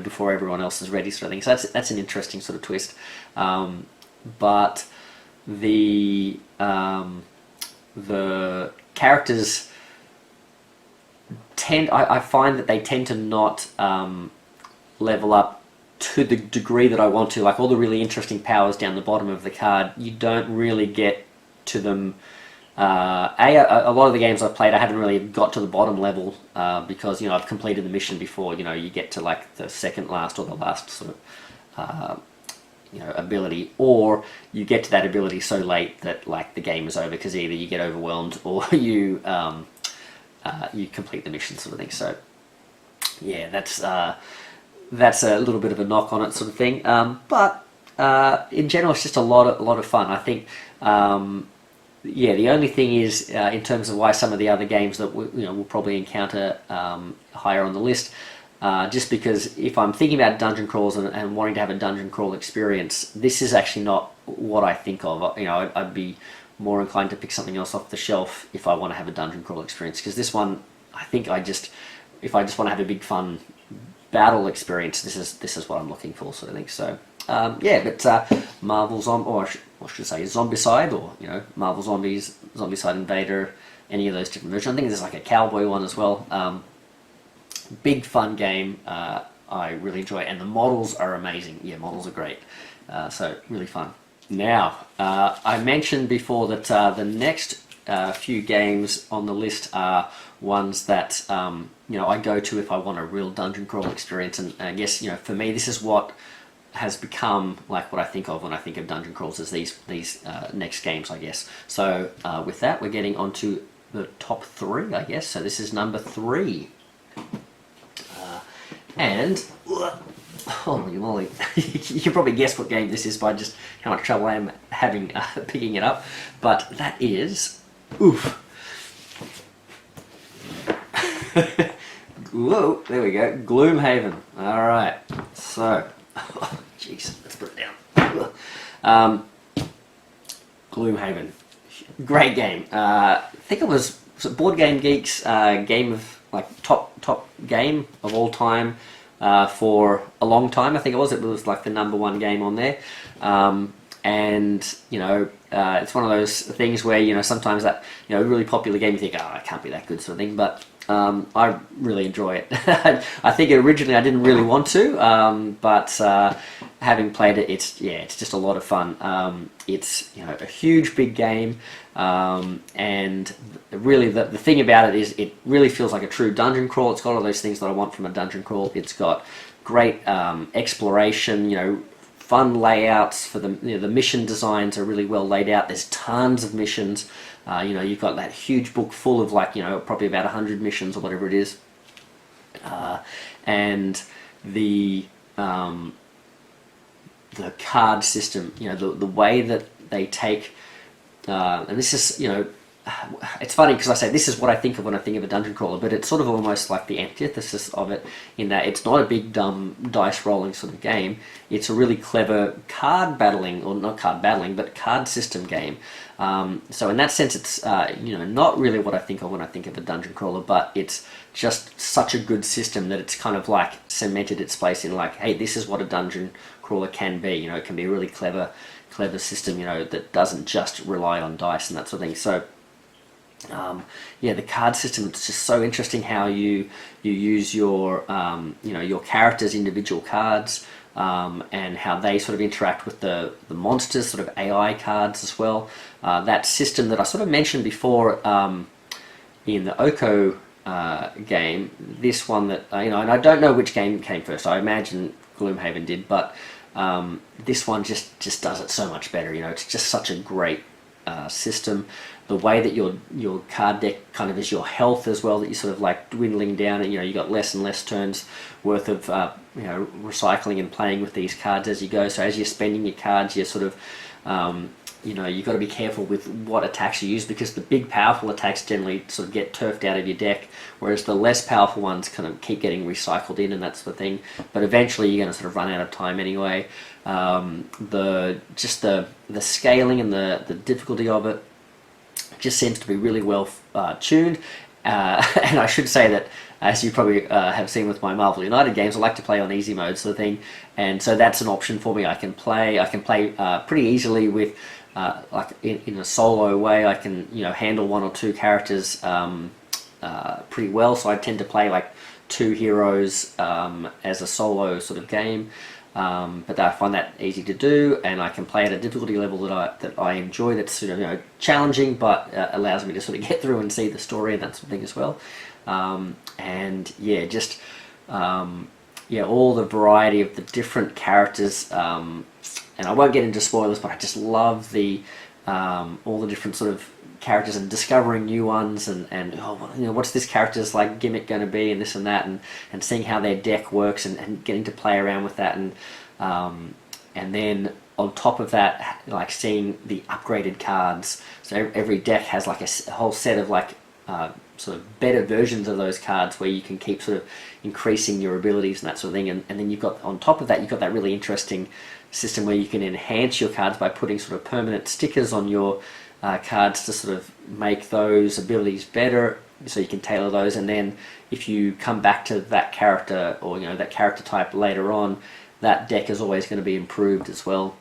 before everyone else is ready sort of thing. So that's an interesting sort of twist. But the characters I find that they tend to not level up to the degree that I want to. All the really interesting powers down the bottom of the card, you don't really get to them. A lot of the games I've played, I haven't really got to the bottom level because I've completed the mission before you get to the second last or the last sort of ability, or you get to that ability so late that the game is over, because either you get overwhelmed or you complete the mission sort of thing. So yeah, that's a little bit of a knock on it sort of thing, but in general it's just a lot of fun. I think the only thing is in terms of why some of the other games that we'll probably encounter higher on the list, just because if I'm thinking about dungeon crawls and wanting to have a dungeon crawl experience, this is actually not what I think of. I'd be more inclined to pick something else off the shelf if I want to have a dungeon crawl experience, because this one, I think if I just want to have a big fun battle experience, this is what I'm looking for sort of thing. So Marvel should say Zombicide, or Marvel Zombies, Zombicide Invader, any of those different versions. I think there's a cowboy one as well. Big fun game. I really enjoy it, and the models are amazing. Yeah, models are great. So really fun. Now, I mentioned before that the next few games on the list are ones that I go to if I want a real dungeon crawl experience, and I guess for me this is what has become what I think of when I think of dungeon crawls, is these next games, I guess. So with that, we're getting onto the top 3, I guess. So this is number 3, and holy moly, you can probably guess what game this is by just how much trouble I am having picking it up, but that is whoa, there we go, Gloomhaven. Alright, so jeez, let's put it down. Gloomhaven, great game. I think it was Board Game Geek's game of top game of all time for a long time. I think it was the #1 game on there, and it's one of those things where sometimes that really popular game you think, oh, it can't be that good sort of thing, but I really enjoy it. I think originally I didn't really want to, but having played it, it's just a lot of fun. It's a huge big game, and really the thing about it is it really feels like a true dungeon crawl. It's got all those things that I want from a dungeon crawl. It's got great exploration, fun layouts for the the mission designs are really well laid out. There's tons of missions. You've got that huge book full of probably about 100 missions or whatever it is, and the card system. The way that they take, and this is it's funny because I say this is what I think of when I think of a dungeon crawler, but it's sort of almost like the antithesis of it, in that it's not a big dumb dice rolling sort of game. It's a really clever card battling, or not card battling, but card system game. So in that sense, it's not really what I think of when I think of a dungeon crawler, but it's just such a good system that it's kind of like cemented its place in like, hey, this is what a dungeon crawler can be. It can be a really clever system, that doesn't just rely on dice and that sort of thing. So the card system, it's just so interesting how you use your your characters' individual cards, and how they sort of interact with the monsters, sort of AI cards as well. That system that I sort of mentioned before in the Okko game, this one that and I don't know which game came first. I imagine Gloomhaven did, but this one just does it so much better. It's just such a great system. The way that your card deck kind of is your health as well, that you're sort of like dwindling down, and you got less and less turns worth of recycling and playing with these cards as you go. So as you're spending your cards, you're sort of you've got to be careful with what attacks you use, because the big powerful attacks generally sort of get turfed out of your deck, whereas the less powerful ones kind of keep getting recycled in and that sort of thing. But eventually you're going to sort of run out of time anyway. The scaling and the difficulty of it just seems to be really well tuned. And I should say that, as you probably have seen with my Marvel United games, I like to play on easy mode sort of thing, and so that's an option for me. I can play pretty easily with like in a solo way. I can handle one or two characters pretty well, so I tend to play like 2 heroes as a solo sort of game. But I find that easy to do, and I can play at a difficulty level that I enjoy. That's challenging, but allows me to sort of get through and see the story and that sort of thing as well. All the variety of the different characters, and I won't get into spoilers, but I just love all the different sort of characters and discovering new ones, and what's this character's like gimmick going to be, and this and that, and seeing how their deck works, and getting to play around with that, and then on top of that, like seeing the upgraded cards. So every deck has like a whole set of like sort of better versions of those cards, where you can keep sort of increasing your abilities and that sort of thing, and then you've got, on top of that, you've got that really interesting system where you can enhance your cards by putting sort of permanent stickers on your cards to sort of make those abilities better, so you can tailor those. And then if you come back to that character, or that character type later on, that deck is always going to be improved as well.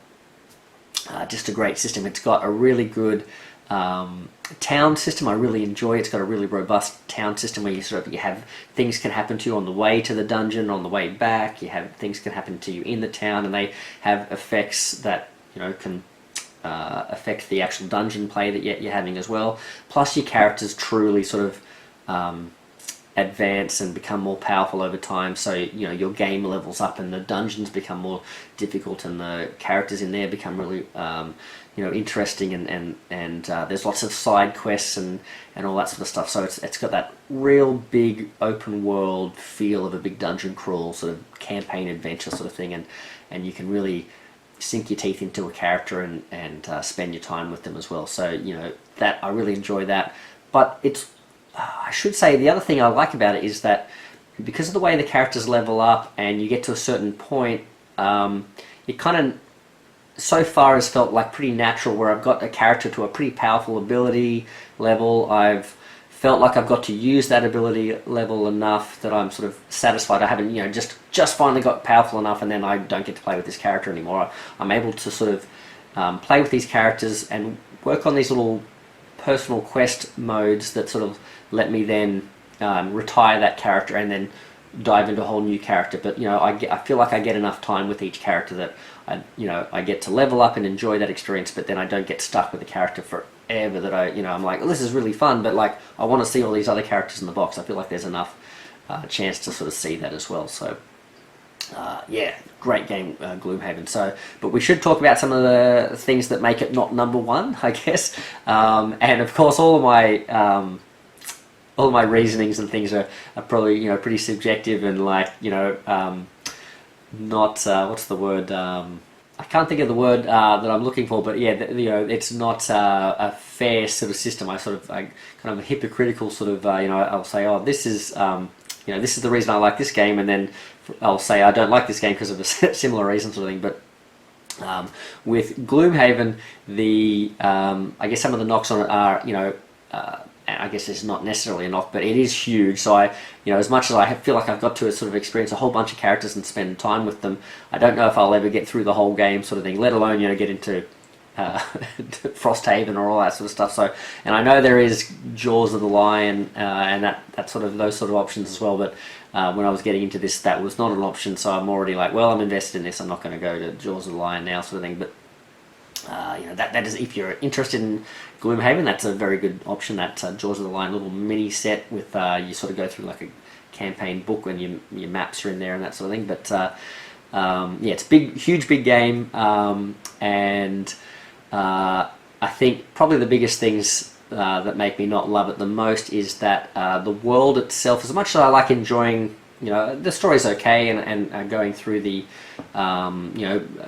Just a great system. It's got a really good town system. I really enjoy it. It's got a really robust town system where you have things can happen to you on the way to the dungeon, on the way back. You have things can happen to you in the town, and they have effects that can affect the actual dungeon play that you're having as well. Plus your characters truly sort of advance and become more powerful over time, so your game levels up and the dungeons become more difficult, and the characters in there become really interesting, and there's lots of side quests and all that sort of stuff. So it's got that real big open world feel of a big dungeon crawl sort of campaign adventure sort of thing, and you can really sink your teeth into a character and spend your time with them as well. So that I really enjoy that. But it's I should say the other thing I like about it is that because of the way the characters level up and you get to a certain point, it kind of so far has felt like pretty natural, where I've got a character to a pretty powerful ability level. I've felt like I've got to use that ability level enough that I'm sort of satisfied. I haven't just finally got powerful enough, and then I don't get to play with this character anymore. I'm able to sort of play with these characters and work on these little personal quest modes that sort of let me then retire that character and then dive into a whole new character. But I feel like I get enough time with each character that I get to level up and enjoy that experience, but then I don't get stuck with the character forever. That I'm like, oh, this is really fun, but like I want to see all these other characters in the box. I feel like there's enough chance to sort of see that as well. So Yeah, great game, Gloomhaven. So, but we should talk about some of the things that make it not number one, I guess. And of course, all of my reasonings and things are probably pretty subjective and like not what's the word. I can't think of the word that I'm looking for, but yeah, it's not a fair sort of system. I kind of a hypocritical sort of, I'll say, oh, this is, this is the reason I like this game, and then I'll say I don't like this game because of a similar reason sort of thing. But with Gloomhaven, I guess some of the knocks on it are, I guess it's not necessarily a knock, but it is huge. So as much as I feel like I've got to sort of experience a whole bunch of characters and spend time with them, I don't know if I'll ever get through the whole game sort of thing, let alone, get into Frosthaven or all that sort of stuff. So, and I know there is Jaws of the Lion and that sort of those sort of options as well. But when I was getting into this, that was not an option. So I'm already like, well, I'm invested in this. I'm not going to go to Jaws of the Lion now, sort of thing. But that is, if you're interested in Gloomhaven, that's a very good option. That Jaws of the Lion little mini set with you sort of go through like a campaign book and your maps are in there and that sort of thing. But it's big, huge, big game, and I think probably the biggest things that make me not love it the most is that the world itself, as much as I like enjoying, the story's okay, and going through the,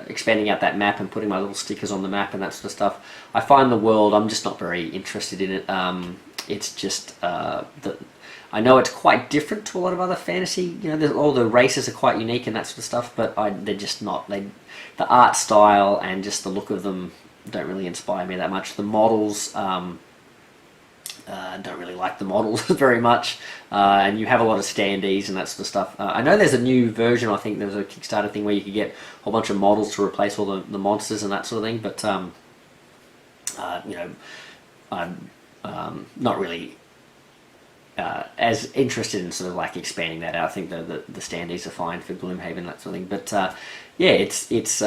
expanding out that map and putting my little stickers on the map and that sort of stuff, I find the world, I'm just not very interested in it. It's just, I know it's quite different to a lot of other fantasy, all the races are quite unique and that sort of stuff, but they're just not, the art style and just the look of them don't really inspire me that much. The models, don't really like the models very much, and you have a lot of standees and that sort of stuff. I know there's a new version, I think there's a Kickstarter thing where you could get a whole bunch of models to replace all the monsters and that sort of thing, but I'm not really as interested in sort of like expanding that out. I think the standees are fine for Gloomhaven, that sort of thing, but it's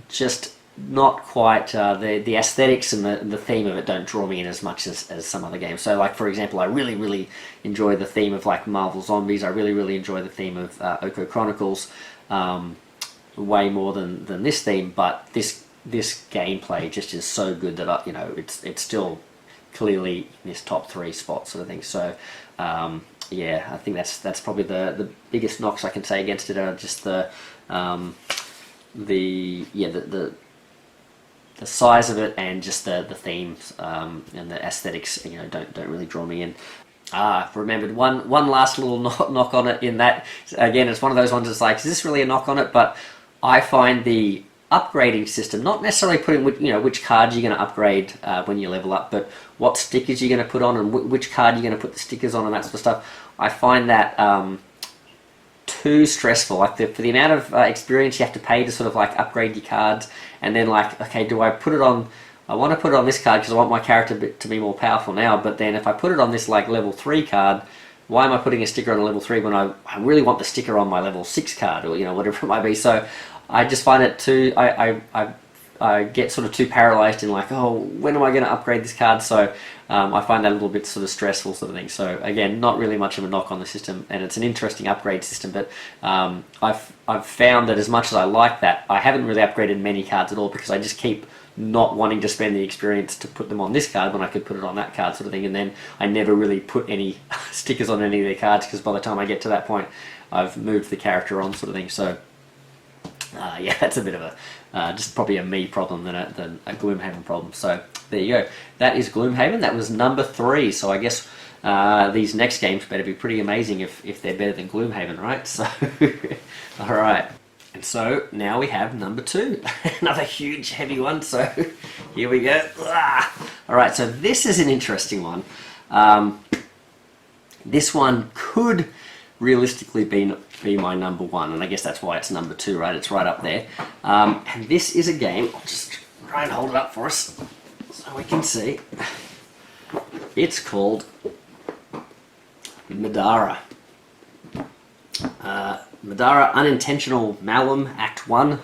just not quite the aesthetics and the theme of it don't draw me in as much as some other games. So like, for example, I really enjoy the theme of like Marvel Zombies. I really enjoy the theme of Okko Chronicles way more than this theme, but this gameplay just is so good that it's still clearly in this top 3 spot sort of thing. So I think that's probably the biggest knocks I can say against it are just the size of it and just the themes and the aesthetics don't really draw me in. Remembered one last little knock on it, in that again it's one of those ones that's like, is this really a knock on it? But I find the upgrading system, not necessarily putting which cards you're going to upgrade when you level up, but what stickers you're going to put on and which card you're going to put the stickers on and that sort of stuff. I find that too stressful. Like for the amount of experience you have to pay to sort of like upgrade your cards, and then like, okay, do I put it on? I want to put it on this card because I want my character to be more powerful now. But then if I put it on this like level 3 card, why am I putting a sticker on a level 3 when I really want the sticker on my level 6 card, or whatever it might be? So I just find it too. I get sort of too paralysed in like, oh, when am I going to upgrade this card? So I find that a little bit sort of stressful sort of thing. So again, not really much of a knock on the system, and it's an interesting upgrade system, but I've found that as much as I like that, I haven't really upgraded many cards at all because I just keep not wanting to spend the experience to put them on this card when I could put it on that card sort of thing, and then I never really put any stickers on any of their cards because by the time I get to that point, I've moved the character on sort of thing. So that's a bit of a just probably a me problem than a Gloomhaven problem. So there you go. That is Gloomhaven. That was number 3. So I guess these next games better be pretty amazing if they're better than Gloomhaven, right? So all right. And so now we have number 2, another huge heavy one. So here we go. All right. So this is an interesting one. This one could realistically be my number 1, and I guess that's why it's number 2, right? It's right up there. And this is a game, I'll just try and hold it up for us so we can see. It's called Middara. Middara Unintentional Malum Act 1.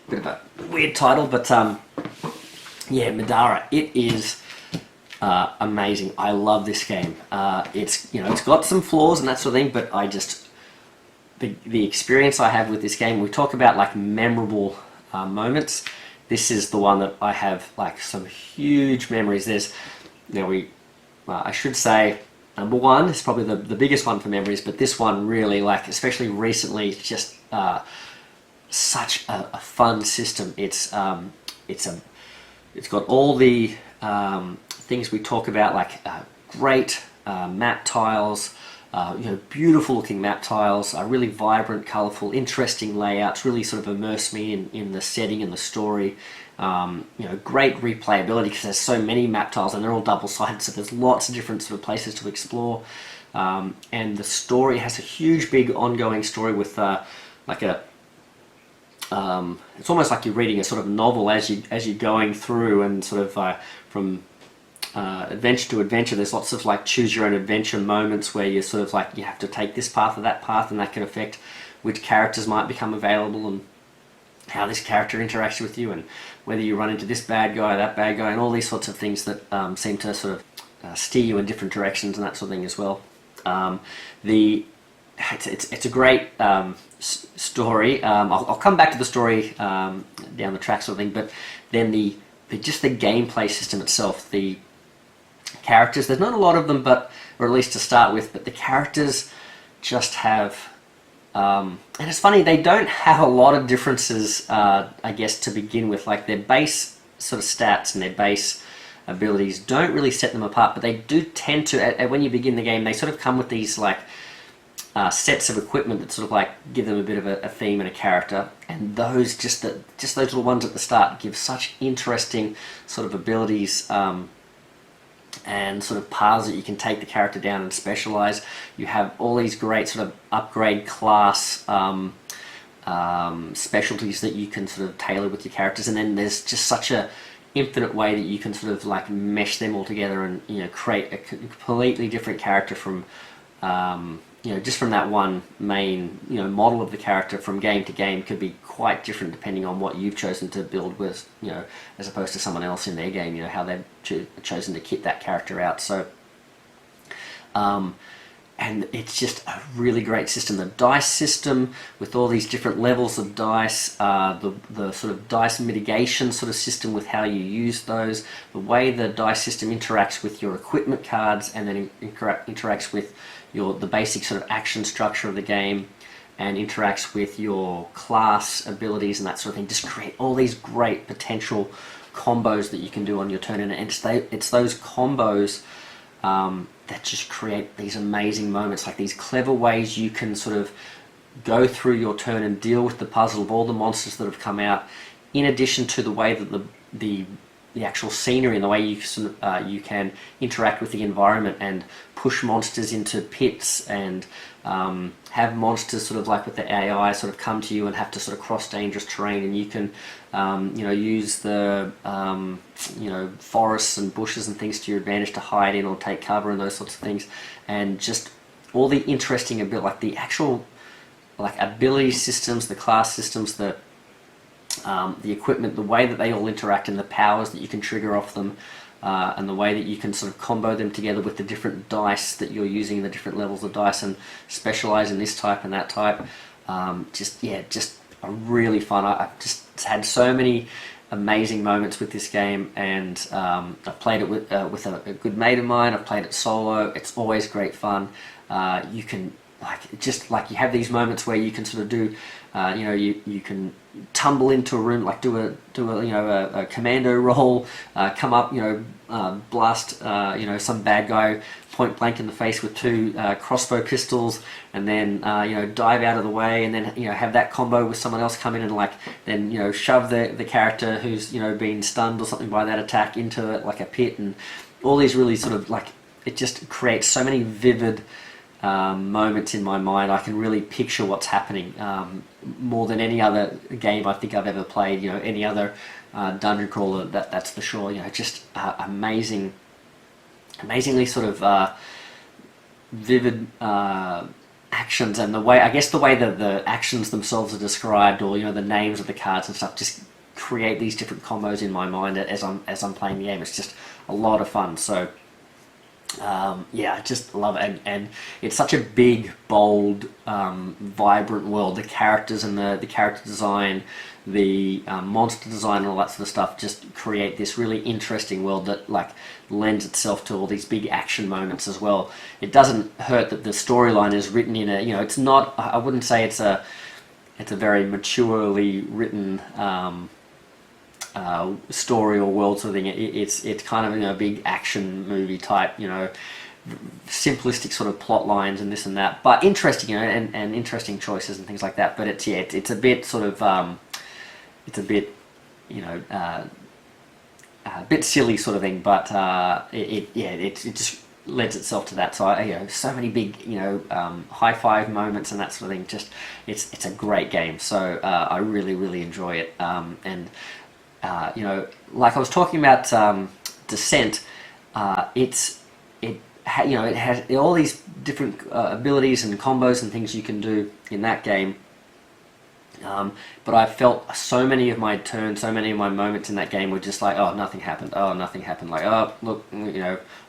Bit of a weird title, but yeah, Middara. It is amazing. I love this game. It's got some flaws and that sort of thing, but the experience I have with this game, we talk about like memorable moments. This is the one that I have like some huge memories. There's, I should say, number one is probably the biggest one for memories, but this one really, like, especially recently, it's just such a fun system. It's got all the things we talk about, like great map tiles, beautiful looking map tiles, really vibrant, colourful, interesting layouts, really sort of immerse me in the setting and the story. Great replayability because there's so many map tiles and they're all double-sided, so there's lots of different sort of places to explore. And the story has a huge, big, ongoing story with it's almost like you're reading a sort of novel as you're going through, and sort of from adventure to adventure. There's lots of like choose your own adventure moments where you're sort of like you have to take this path or that path, and that can affect which characters might become available and how this character interacts with you, and whether you run into this bad guy, that bad guy, and all these sorts of things that seem to sort of steer you in different directions and that sort of thing as well. It's a great story. I'll come back to the story down the track sort of thing, but then just the gameplay system itself, the characters, there's not a lot of them, or at least to start with, but the characters just have, and it's funny, they don't have a lot of differences, I guess, to begin with. Like their base sort of stats and their base abilities don't really set them apart, but they do tend to, when you begin the game, they sort of come with these like sets of equipment that sort of like give them a bit of a theme and a character, and those just those little ones at the start give such interesting sort of abilities and sort of paths that you can take the character down and specialize. You have all these great sort of upgrade class specialties that you can sort of tailor with your characters, and then there's just such a infinite way that you can sort of like mesh them all together and create a completely different character from just from that one main model of the character. From game to game could be quite different depending on what you've chosen to build with, as opposed to someone else in their game, how they've chosen to kit that character out. So and it's just a really great system. The dice system with all these different levels of dice, the sort of dice mitigation sort of system with how you use those, the way the dice system interacts with your equipment cards, and then interacts with the basic sort of action structure of the game, and interacts with your class abilities and that sort of thing. Just create all these great potential combos that you can do on your turn, and it's those combos that just create these amazing moments, like these clever ways you can sort of go through your turn and deal with the puzzle of all the monsters that have come out, in addition to the way that the actual scenery and the way you sort of, you can interact with the environment and push monsters into pits, and have monsters sort of like with the AI sort of come to you and have to sort of cross dangerous terrain, and you can use the forests and bushes and things to your advantage to hide in or take cover and those sorts of things, and just all the interesting like the actual like ability systems, the class systems, the equipment, the way that they all interact, and the powers that you can trigger off them, and the way that you can sort of combo them together with the different dice that you're using, the different levels of dice, and specialize in this type and that type. Just a really fun. I've just had so many amazing moments with this game, and I've played it with a good mate of mine. I've played it solo. It's always great fun. You can you have these moments where you can sort of do, you can tumble into a room, like do a commando roll, come up, blast, some bad guy point blank in the face with two crossbow pistols, and then dive out of the way, and then have that combo with someone else come in and then shove the character who's been stunned or something by that attack into like a pit, and all these really sort of it just creates so many vivid moments in my mind. I can really picture what's happening more than any other game I think I've ever played. Any other dungeon crawler, that's for sure. Just amazingly sort of vivid actions, and the way that the actions themselves are described, or the names of the cards and stuff, just create these different combos in my mind as I'm playing the game. It's just a lot of fun. So Yeah, I just love it, and it's such a big, bold, vibrant world. The characters and the character design, the monster design, and all that sort of stuff just create this really interesting world that like lends itself to all these big action moments as well. It doesn't hurt that the storyline is written in a, it's not. I wouldn't say it's a very maturely written. Story or world sort of thing. It's kind of, a big action movie type, simplistic sort of plot lines and this and that, but interesting, and interesting choices and things like that. But it's a bit sort of it's a bit, a bit silly sort of thing, but it just lends itself to that. So so many big high five moments and that sort of thing. Just it's a great game. So I really enjoy it. And like I was talking about Descent, it has all these different abilities and combos and things you can do in that game. But I felt so many of my turns, so many of my moments in that game were just like, oh, nothing happened. Oh, nothing happened. Like, oh, look,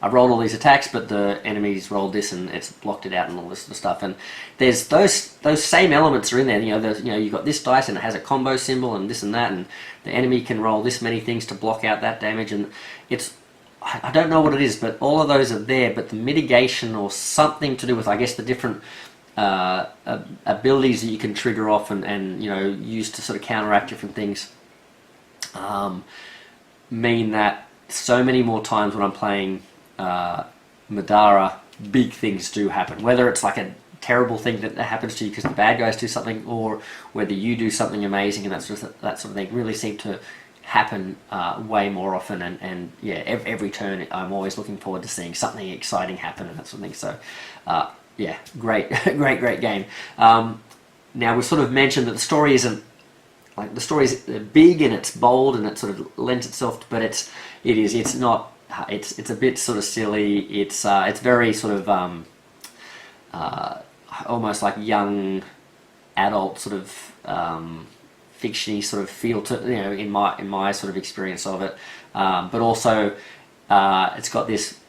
I've rolled all these attacks, but the enemies rolled this and it's blocked it out and all this sort of stuff. And there's those same elements are in there. You've got this dice and it has a combo symbol and this and that, and the enemy can roll this many things to block out that damage. And I don't know what it is, but all of those are there. But the mitigation or something to do with, I guess, the different abilities that you can trigger off and use to sort of counteract different things mean that so many more times when I'm playing Middara, big things do happen. Whether it's like a terrible thing that happens to you because the bad guys do something, or whether you do something amazing, and that sort of thing really seem to happen way more often. And every turn I'm always looking forward to seeing something exciting happen and that sort of thing. So yeah, great game. Now we sort of mentioned that the story isn't like, the story is big and it's bold and it sort of lends itself, but it's not. It's a bit sort of silly. It's very sort of almost like young adult sort of fictiony sort of feel to, in my sort of experience of it. But also it's got this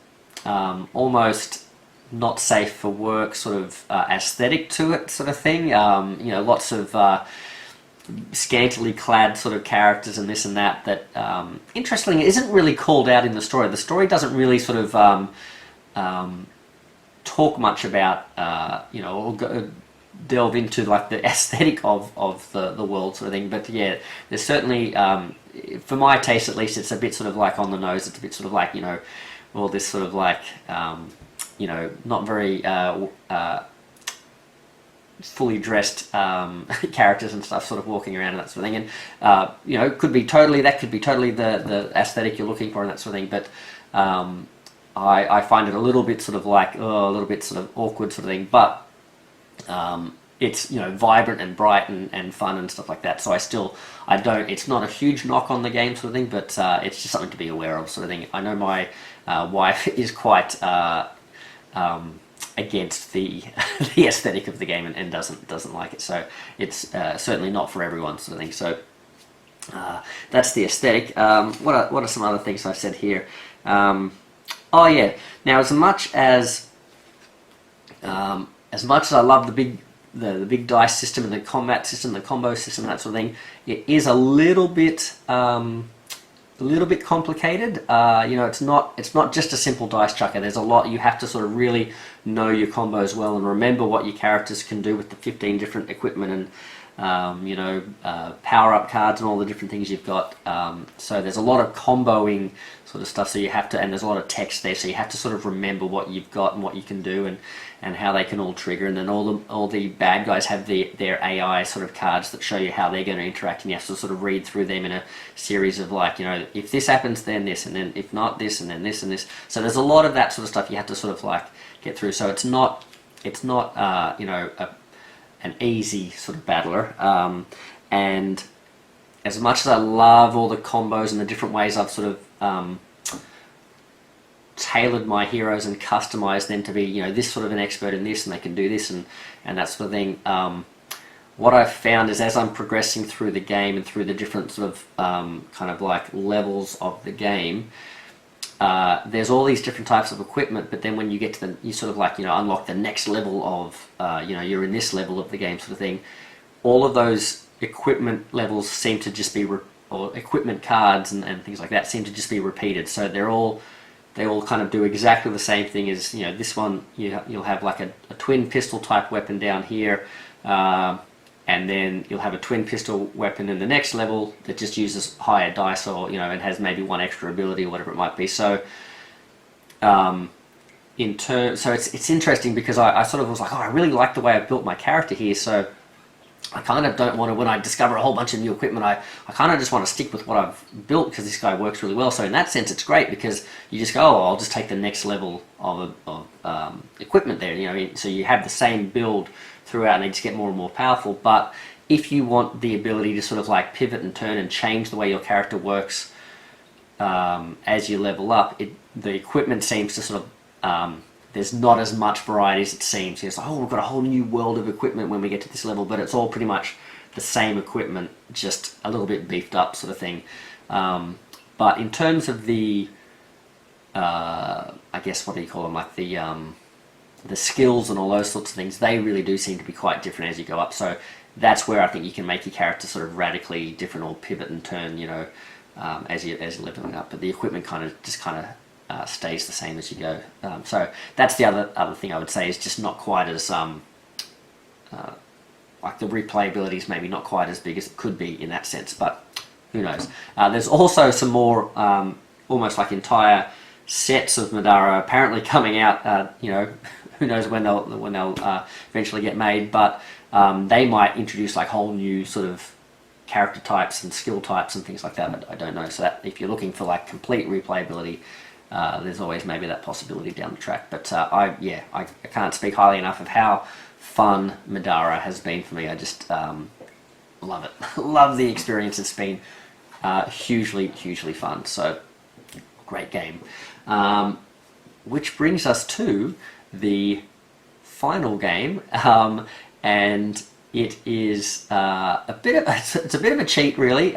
almost not safe for work sort of aesthetic to it, sort of thing. Lots of scantily clad sort of characters and this and that. Interestingly, isn't really called out in the story. The story doesn't really sort of talk much about or delve into like the aesthetic of the world sort of thing. But yeah, there's certainly, for my taste at least, it's a bit sort of like on the nose. It's a bit sort of like all this sort of like not very fully dressed characters and stuff sort of walking around and that sort of thing. And could be totally the aesthetic you're looking for and that sort of thing. But I find it a little bit sort of like a little bit sort of awkward sort of thing. But it's vibrant and bright and fun and stuff like that. So it's not a huge knock on the game sort of thing, but it's just something to be aware of sort of thing. I know my wife is quite against the the aesthetic of the game and doesn't like it. So it's certainly not for everyone sort of thing. So that's the aesthetic. What are some other things I've said here? Oh yeah. Now as much as I love the big dice system and the combat system, the combo system, that sort of thing, it is a little bit complicated. It's not just a simple dice chucker. There's a lot. You have to sort of really know your combos well and remember what your characters can do with the 15 different equipment and power up cards and all the different things you've got. So there's a lot of comboing sort of stuff. So you have to, and there's a lot of text there. So you have to sort of remember what you've got and what you can do and how they can all trigger. And then all the bad guys have their AI sort of cards that show you how they're going to interact, and you have to sort of read through them in a series of like, if this happens then this, and then if not this, and then this and this. So there's a lot of that sort of stuff you have to sort of like get through. So it's not an easy sort of battler. And as much as I love all the combos and the different ways I've sort of tailored my heroes and customized them to be, this sort of an expert in this and they can do this and that sort of thing. What I've found is as I'm progressing through the game and through the different sort of kind of like levels of the game, there's all these different types of equipment, but then when you get to you sort of like, unlock the next level of, you're in this level of the game sort of thing, all of those equipment levels seem to just be, or equipment cards and things like that seem to just be repeated. So they all kind of do exactly the same thing as, this one, you'll have like a twin pistol type weapon down here, and then you'll have a twin pistol weapon in the next level that just uses higher dice, or it has maybe one extra ability or whatever it might be. So so it's interesting, because I sort of was like, I really like the way I've built my character here, so I kind of don't want to, when I discover a whole bunch of new equipment, I kind of just want to stick with what I've built, because this guy works really well. So in that sense, it's great, because you just go, I'll just take the next level of equipment there. So you have the same build throughout, and they just get more and more powerful. But if you want the ability to sort of like pivot and turn and change the way your character works as you level up, the equipment seems to sort of there's not as much variety as it seems. It's like, we've got a whole new world of equipment when we get to this level, but it's all pretty much the same equipment, just a little bit beefed up sort of thing. But in terms of the, I guess, what do you call them, like the skills and all those sorts of things, they really do seem to be quite different as you go up. So that's where I think you can make your character sort of radically different, or pivot and turn, as you're leveling up. But the equipment kind of stays the same as you go. So that's the other thing I would say, is just not quite as like the replayability is maybe not quite as big as it could be in that sense, but who knows. There's also some more almost like entire sets of Middara apparently coming out. Who knows when they'll eventually get made, but they might introduce like whole new sort of character types and skill types and things like that. I don't know. So that if you're looking for like complete replayability, there's always maybe that possibility down the track. But I can't speak highly enough of how fun Middara has been for me. I just love it. Love the experience. It's been hugely fun. So great game. Which brings us to the final game, and it is it's a bit of a cheat, really.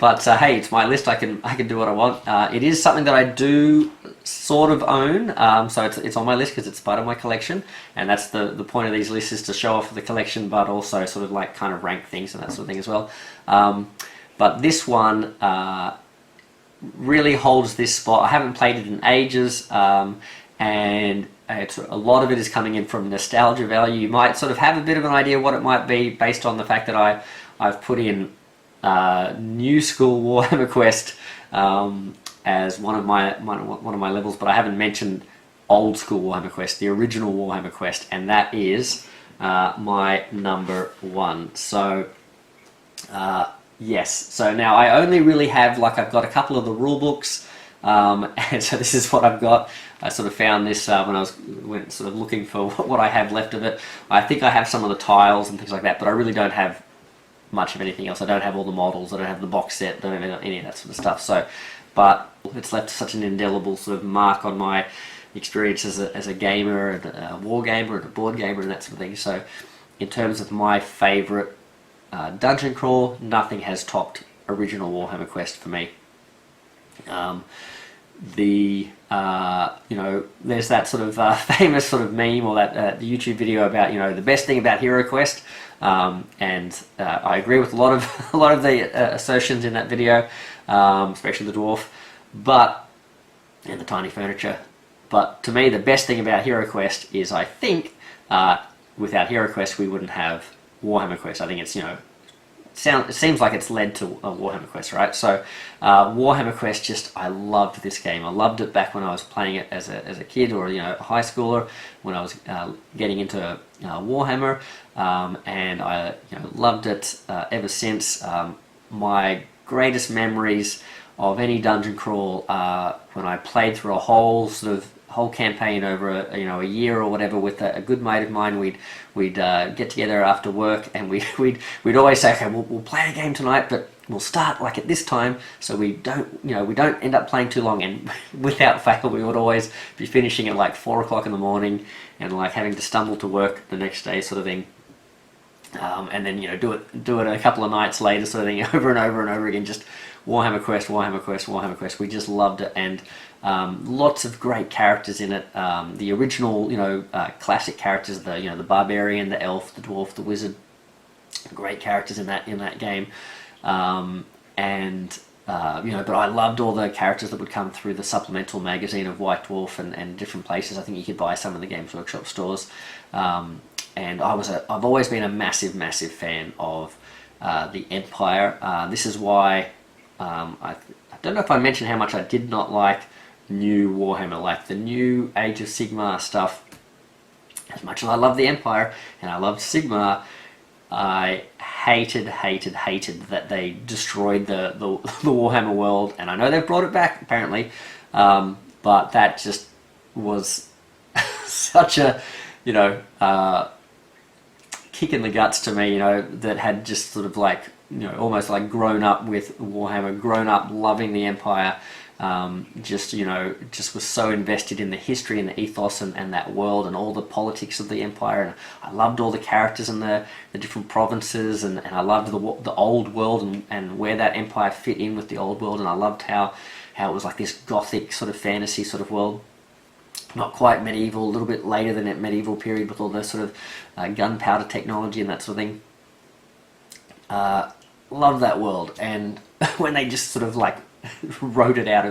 But hey, it's my list. I can do what I want. It is something that I do sort of own, so it's on my list because it's part of my collection, and that's the point of these lists, is to show off the collection, but also sort of like kind of rank things and that sort of thing as well. But this one really holds this spot. I haven't played it in ages, and a lot of it is coming in from nostalgia value. You might sort of have a bit of an idea what it might be based on the fact that I've put in new school Warhammer Quest as one of my levels, but I haven't mentioned old school Warhammer Quest, the original Warhammer Quest, and that is my number 1. So yes, so now I only really have, like, I've got a couple of the rule books, and so this is what I've got. I sort of found this when I went sort of looking for what I have left of it. I think I have some of the tiles and things like that, but I really don't have much of anything else. I don't have all the models, I don't have the box set, don't have any of that sort of stuff. So, but it's left such an indelible sort of mark on my experience as a gamer, and a war gamer, and a board gamer, and that sort of thing. So, in terms of my favourite dungeon crawl, nothing has topped original Warhammer Quest for me. There's that sort of famous sort of meme, or that the YouTube video about, the best thing about Hero Quest, and I agree with a lot of the assertions in that video, especially the dwarf, and the tiny furniture. But to me, the best thing about Hero Quest is, I think, without Hero Quest we wouldn't have Warhammer Quest. I think it's, it seems like it's led to a Warhammer Quest, right? So Warhammer Quest, I loved this game. I loved it back when I was playing it as a kid, or a high schooler, when I was getting into Warhammer, and I loved it ever since. My greatest memories of any dungeon crawl when I played through a whole campaign over a year or whatever with a good mate of mine. We'd get together after work, and we'd always say, okay, we'll play a game tonight, but we'll start like at this time, so we don't end up playing too long. And without fail, we would always be finishing at like 4 o'clock in the morning, and like having to stumble to work the next day, sort of thing. And then do it a couple of nights later, sort of thing, over and over and over again, just Warhammer Quest, Warhammer Quest, Warhammer Quest. We just loved it, and lots of great characters in it. The original, classic characters, the barbarian, the elf, the dwarf, the wizard. Great characters in that game, but I loved all the characters that would come through the supplemental magazine of White Dwarf and different places. I think you could buy some in the Games Workshop stores. And I've always been a massive fan of the Empire. This is why I don't know if I mentioned how much I did not like new Warhammer, like the new Age of Sigmar stuff. As much as I love the Empire and I loved Sigmar, I hated that they destroyed the Warhammer world, and I know they've brought it back apparently, but that just was such a kick in the guts to me, that had just sort of like almost like grown up with Warhammer, grown up loving the Empire. Just was so invested in the history and the ethos and that world and all the politics of the Empire, and I loved all the characters and the different provinces, and I loved the old world and where that Empire fit in with the old world, and I loved how it was like this gothic sort of fantasy sort of world, not quite medieval, a little bit later than that medieval period with all the sort of gunpowder technology and that sort of thing. Love that world, and when they just sort of like wrote it out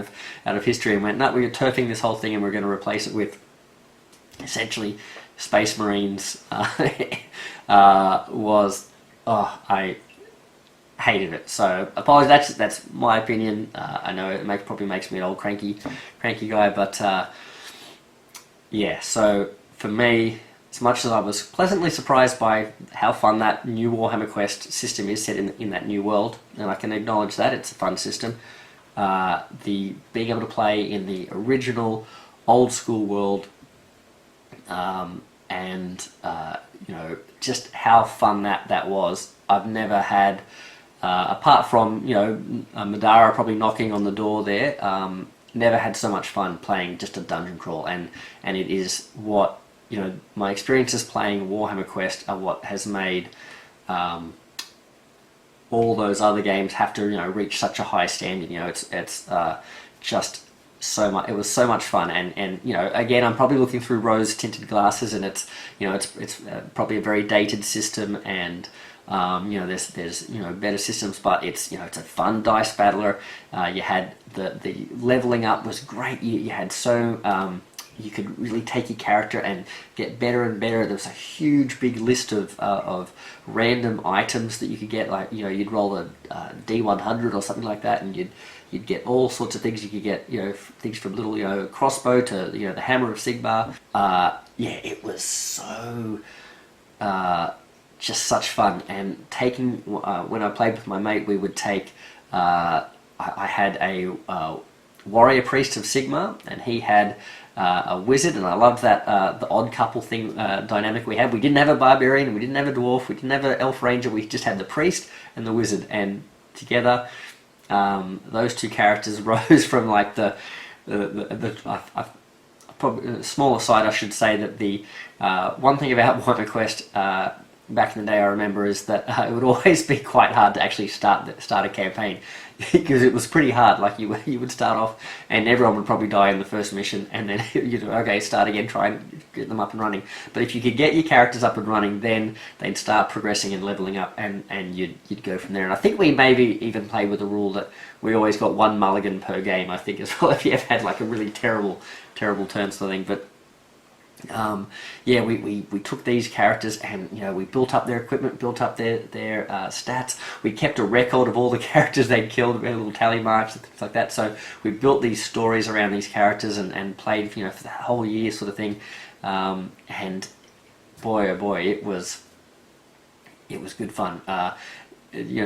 of history and went, no, we're turfing this whole thing and we're going to replace it with essentially Space Marines, I hated it. So apologies, that's my opinion. I know it probably makes me an old cranky guy, but yeah, so for me, as much as I was pleasantly surprised by how fun that new Warhammer Quest system is set in that new world, and I can acknowledge that it's a fun system, the being able to play in the original old school world, just how fun that was. I've never had, apart from Middara probably knocking on the door there, never had so much fun playing just a dungeon crawl, and it is what my experiences playing Warhammer Quest are what has made all those other games have to reach such a high standard. It's just so much. It was so much fun, and again, I'm probably looking through rose tinted glasses, and it's probably a very dated system, and there's better systems, but it's a fun dice battler. You had the leveling up was great. You had you could really take your character and get better and better. There was a huge big list of random items that you could get, like you'd roll a D100 or something like that, and you'd get all sorts of things. You could get things from little crossbow to the hammer of Sigmar. It was so just such fun. And taking when I played with my mate, we would take I had a warrior priest of Sigmar, and he had a wizard, and I loved that the odd couple thing dynamic we had. We didn't have a barbarian, we didn't have a dwarf, we didn't have an elf ranger, we just had the priest and the wizard, and together those two characters rose from like probably smaller side. I should say that the one thing about Warhammer Quest back in the day, I remember, is that it would always be quite hard to actually start a campaign, because it was pretty hard. Like you would start off and everyone would probably die in the first mission, and then okay, start again, try and get them up and running. But if you could get your characters up and running, then they'd start progressing and leveling up, and you'd go from there. And I think we maybe even played with the rule that we always got one mulligan per game, I think, as well, if you ever had like a really terrible turn sort of thing. But we took these characters, and we built up their equipment, built up their stats. We kept a record of all the characters they'd killed, we had a little tally marks and things like that. So we built these stories around these characters and played for the whole year sort of thing. And boy, oh boy, it was good fun.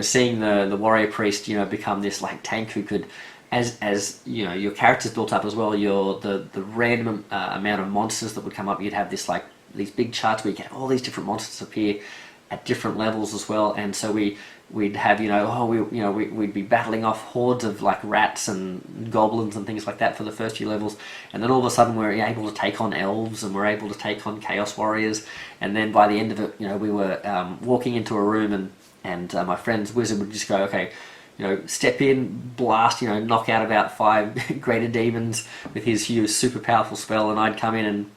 Seeing the warrior priest become this like tank who could, as your characters built up as well, the random amount of monsters that would come up. You'd have these big charts where you get all these different monsters appear at different levels as well. And so we'd have we'd be battling off hordes of like rats and goblins and things like that for the first few levels, and then all of a sudden we're able to take on elves, and we're able to take on chaos warriors, and then by the end of it, we were walking into a room, and my friend's wizard would just go, okay, step in, blast, knock out about 5 greater demons with his huge super powerful spell, and I'd come in and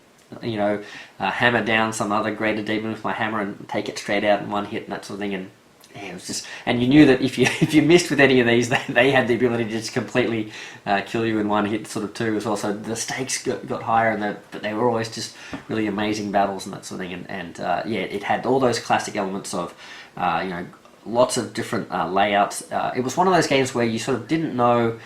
hammer down some other greater demon with my hammer and take it straight out in one hit and that sort of thing. And yeah, it was just, and you knew that if you missed with any of these, they had the ability to just completely kill you in one hit, sort of too as well. So the stakes got higher, but they were always just really amazing battles and that sort of thing. And yeah, it had all those classic elements of lots of different layouts. It was one of those games where you sort of didn't know.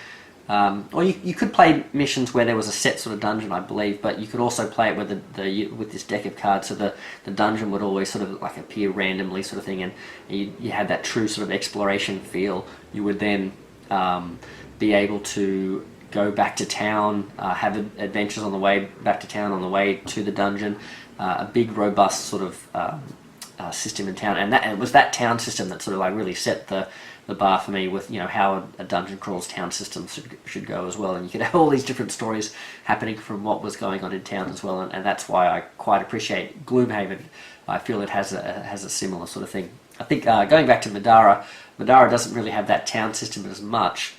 Or you could play missions where there was a set sort of dungeon, I believe, but you could also play it with with this deck of cards, so the dungeon would always sort of like appear randomly, sort of thing, and you had that true sort of exploration feel. You would then be able to go back to town, have adventures on the way back to town, on the way to the dungeon, a big robust sort of system in town, and it was that town system that sort of like really set the bar for me with how a dungeon crawl's town system should go as well. And you could have all these different stories happening from what was going on in town as well, and that's why I quite appreciate Gloomhaven. I feel it has a similar sort of thing. I think going back to Middara doesn't really have that town system as much,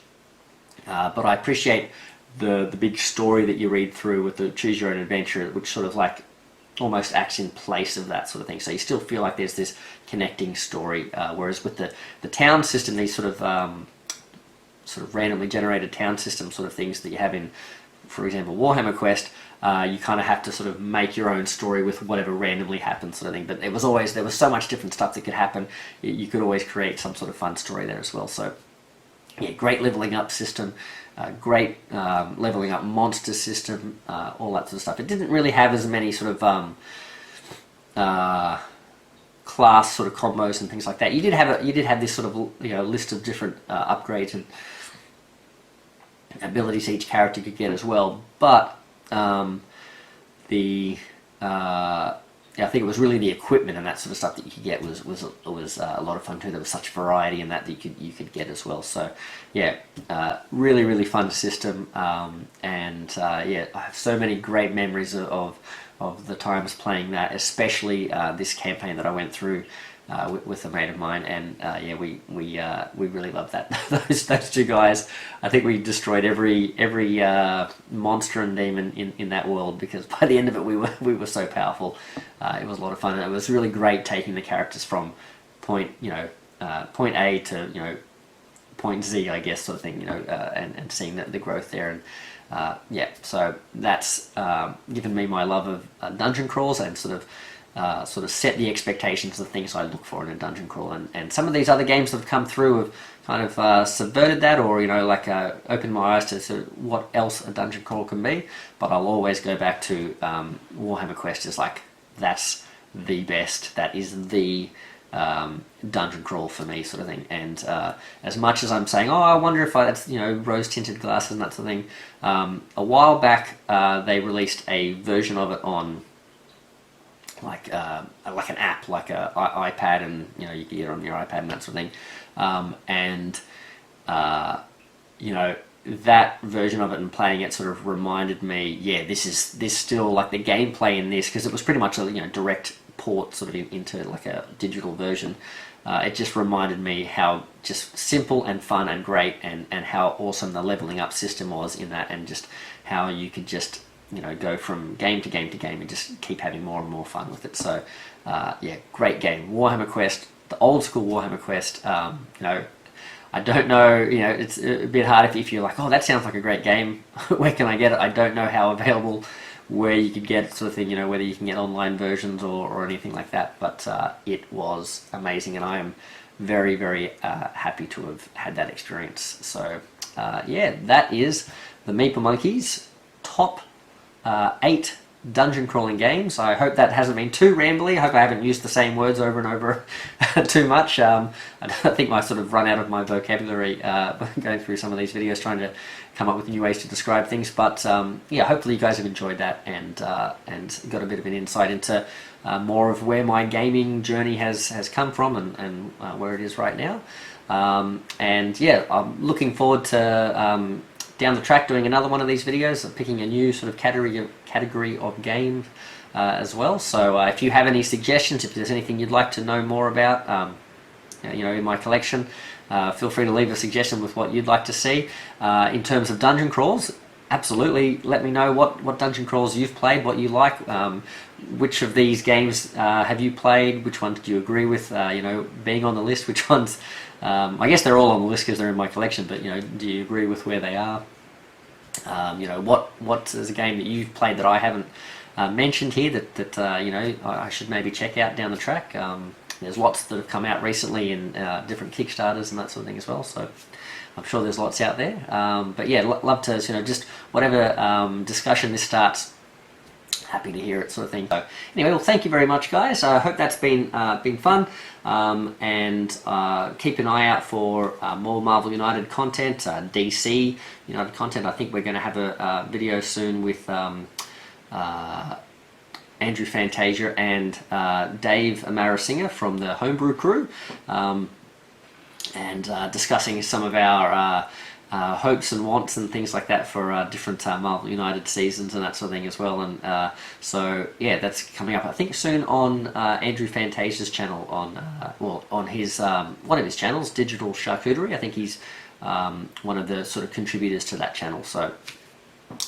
but I appreciate the big story that you read through with the choose your own adventure, which sort of like almost acts in place of that sort of thing. So you still feel like there's this connecting story, whereas with the town system, these sort of randomly generated town system sort of things that you have in, for example, Warhammer Quest, you kind of have to sort of make your own story with whatever randomly happens, sort of thing. But there was so much different stuff that could happen. You could always create some sort of fun story there as well. So yeah, great leveling up system. Great leveling up monster system, all that sort of stuff. It didn't really have as many sort of class sort of combos and things like that. You did have this sort of list of different upgrades and abilities each character could get as well. But I think it was really the equipment and that sort of stuff that you could get was a lot of fun too. There was such variety in that you could get as well. So yeah, really fun system, and yeah, I have so many great memories of the times playing that, especially this campaign that I went through with a mate of mine, and yeah, we really loved that. those two guys. I think we destroyed every monster and demon in that world, because by the end of it we were so powerful. It was a lot of fun, and it was really great taking the characters from point A to point Z, I guess, sort of thing, and seeing the growth there. And yeah, so that's given me my love of dungeon crawls, and sort of set the expectations of things I look for in a dungeon crawl. And some of these other games that have come through have kind of subverted that, or opened my eyes to sort of what else a dungeon crawl can be. But I'll always go back to Warhammer Quest as like, that's the best, that is the dungeon crawl for me, sort of thing. And as much as I'm saying, I wonder if that's rose tinted glasses and that sort of thing, a while back they released a version of it on like an app, like a iPad, and you can get it on your iPad and that sort of thing, and that version of it and playing it sort of reminded me, yeah, this still, like the gameplay in this, because it was pretty much a direct port sort of into like a digital version. It just reminded me how just simple and fun and great, and how awesome the leveling up system was in that, and just how you could just go from game to game to game and just keep having more and more fun with it. So yeah, great game, Warhammer Quest, the old school Warhammer Quest. I don't know, it's a bit hard if you're like, oh, that sounds like a great game, where can I get it? I don't know how available, where you could get it, sort of thing, whether you can get online versions or anything like that, but it was amazing, and I am very, very happy to have had that experience. So yeah, that is the Meeple Monkeys top 8 dungeon crawling games. I hope that hasn't been too rambly. I hope I haven't used the same words over and over too much. I think I sort of run out of my vocabulary going through some of these videos, trying to come up with new ways to describe things. But yeah, hopefully you guys have enjoyed that, and got a bit of an insight into more of where my gaming journey has come from, and where it is right now. And yeah, I'm looking forward to down the track doing another one of these videos, picking a new sort of category of game as well. So if you have any suggestions, if there's anything you'd like to know more about, in my collection, feel free to leave a suggestion with what you'd like to see. In terms of dungeon crawls, absolutely let me know what dungeon crawls you've played, what you like, which of these games have you played, which ones do you agree with being on the list, which ones I guess they're all on the list because they're in my collection, but do you agree with where they are? What is a game that you've played that I haven't mentioned here that I should maybe check out down the track. There's lots that have come out recently in different Kickstarters and that sort of thing as well, so I'm sure there's lots out there. But yeah, love to just whatever discussion this starts, happy to hear it, sort of thing. So anyway, well, thank you very much, guys. I hope that's been fun, and keep an eye out for more Marvel United content, DC United content. I think we're going to have a video soon with Andrew Fantasia and Dave Amarasinger from the Homebrew crew, and discussing some of our hopes and wants and things like that for different Marvel United seasons and that sort of thing as well. And so yeah, that's coming up I think soon on Andrew Fantasia's channel, on his one of his channels, Digital Charcuterie. I think he's one of the sort of contributors to that channel, so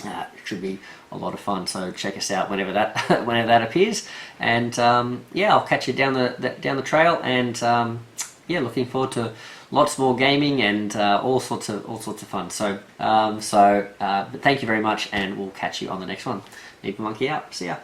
it should be a lot of fun. So check us out whenever that appears. And yeah, I'll catch you down the trail. And yeah, looking forward to lots more gaming and all sorts of fun. So but thank you very much, and we'll catch you on the next one. Meeple Monkey out. See ya.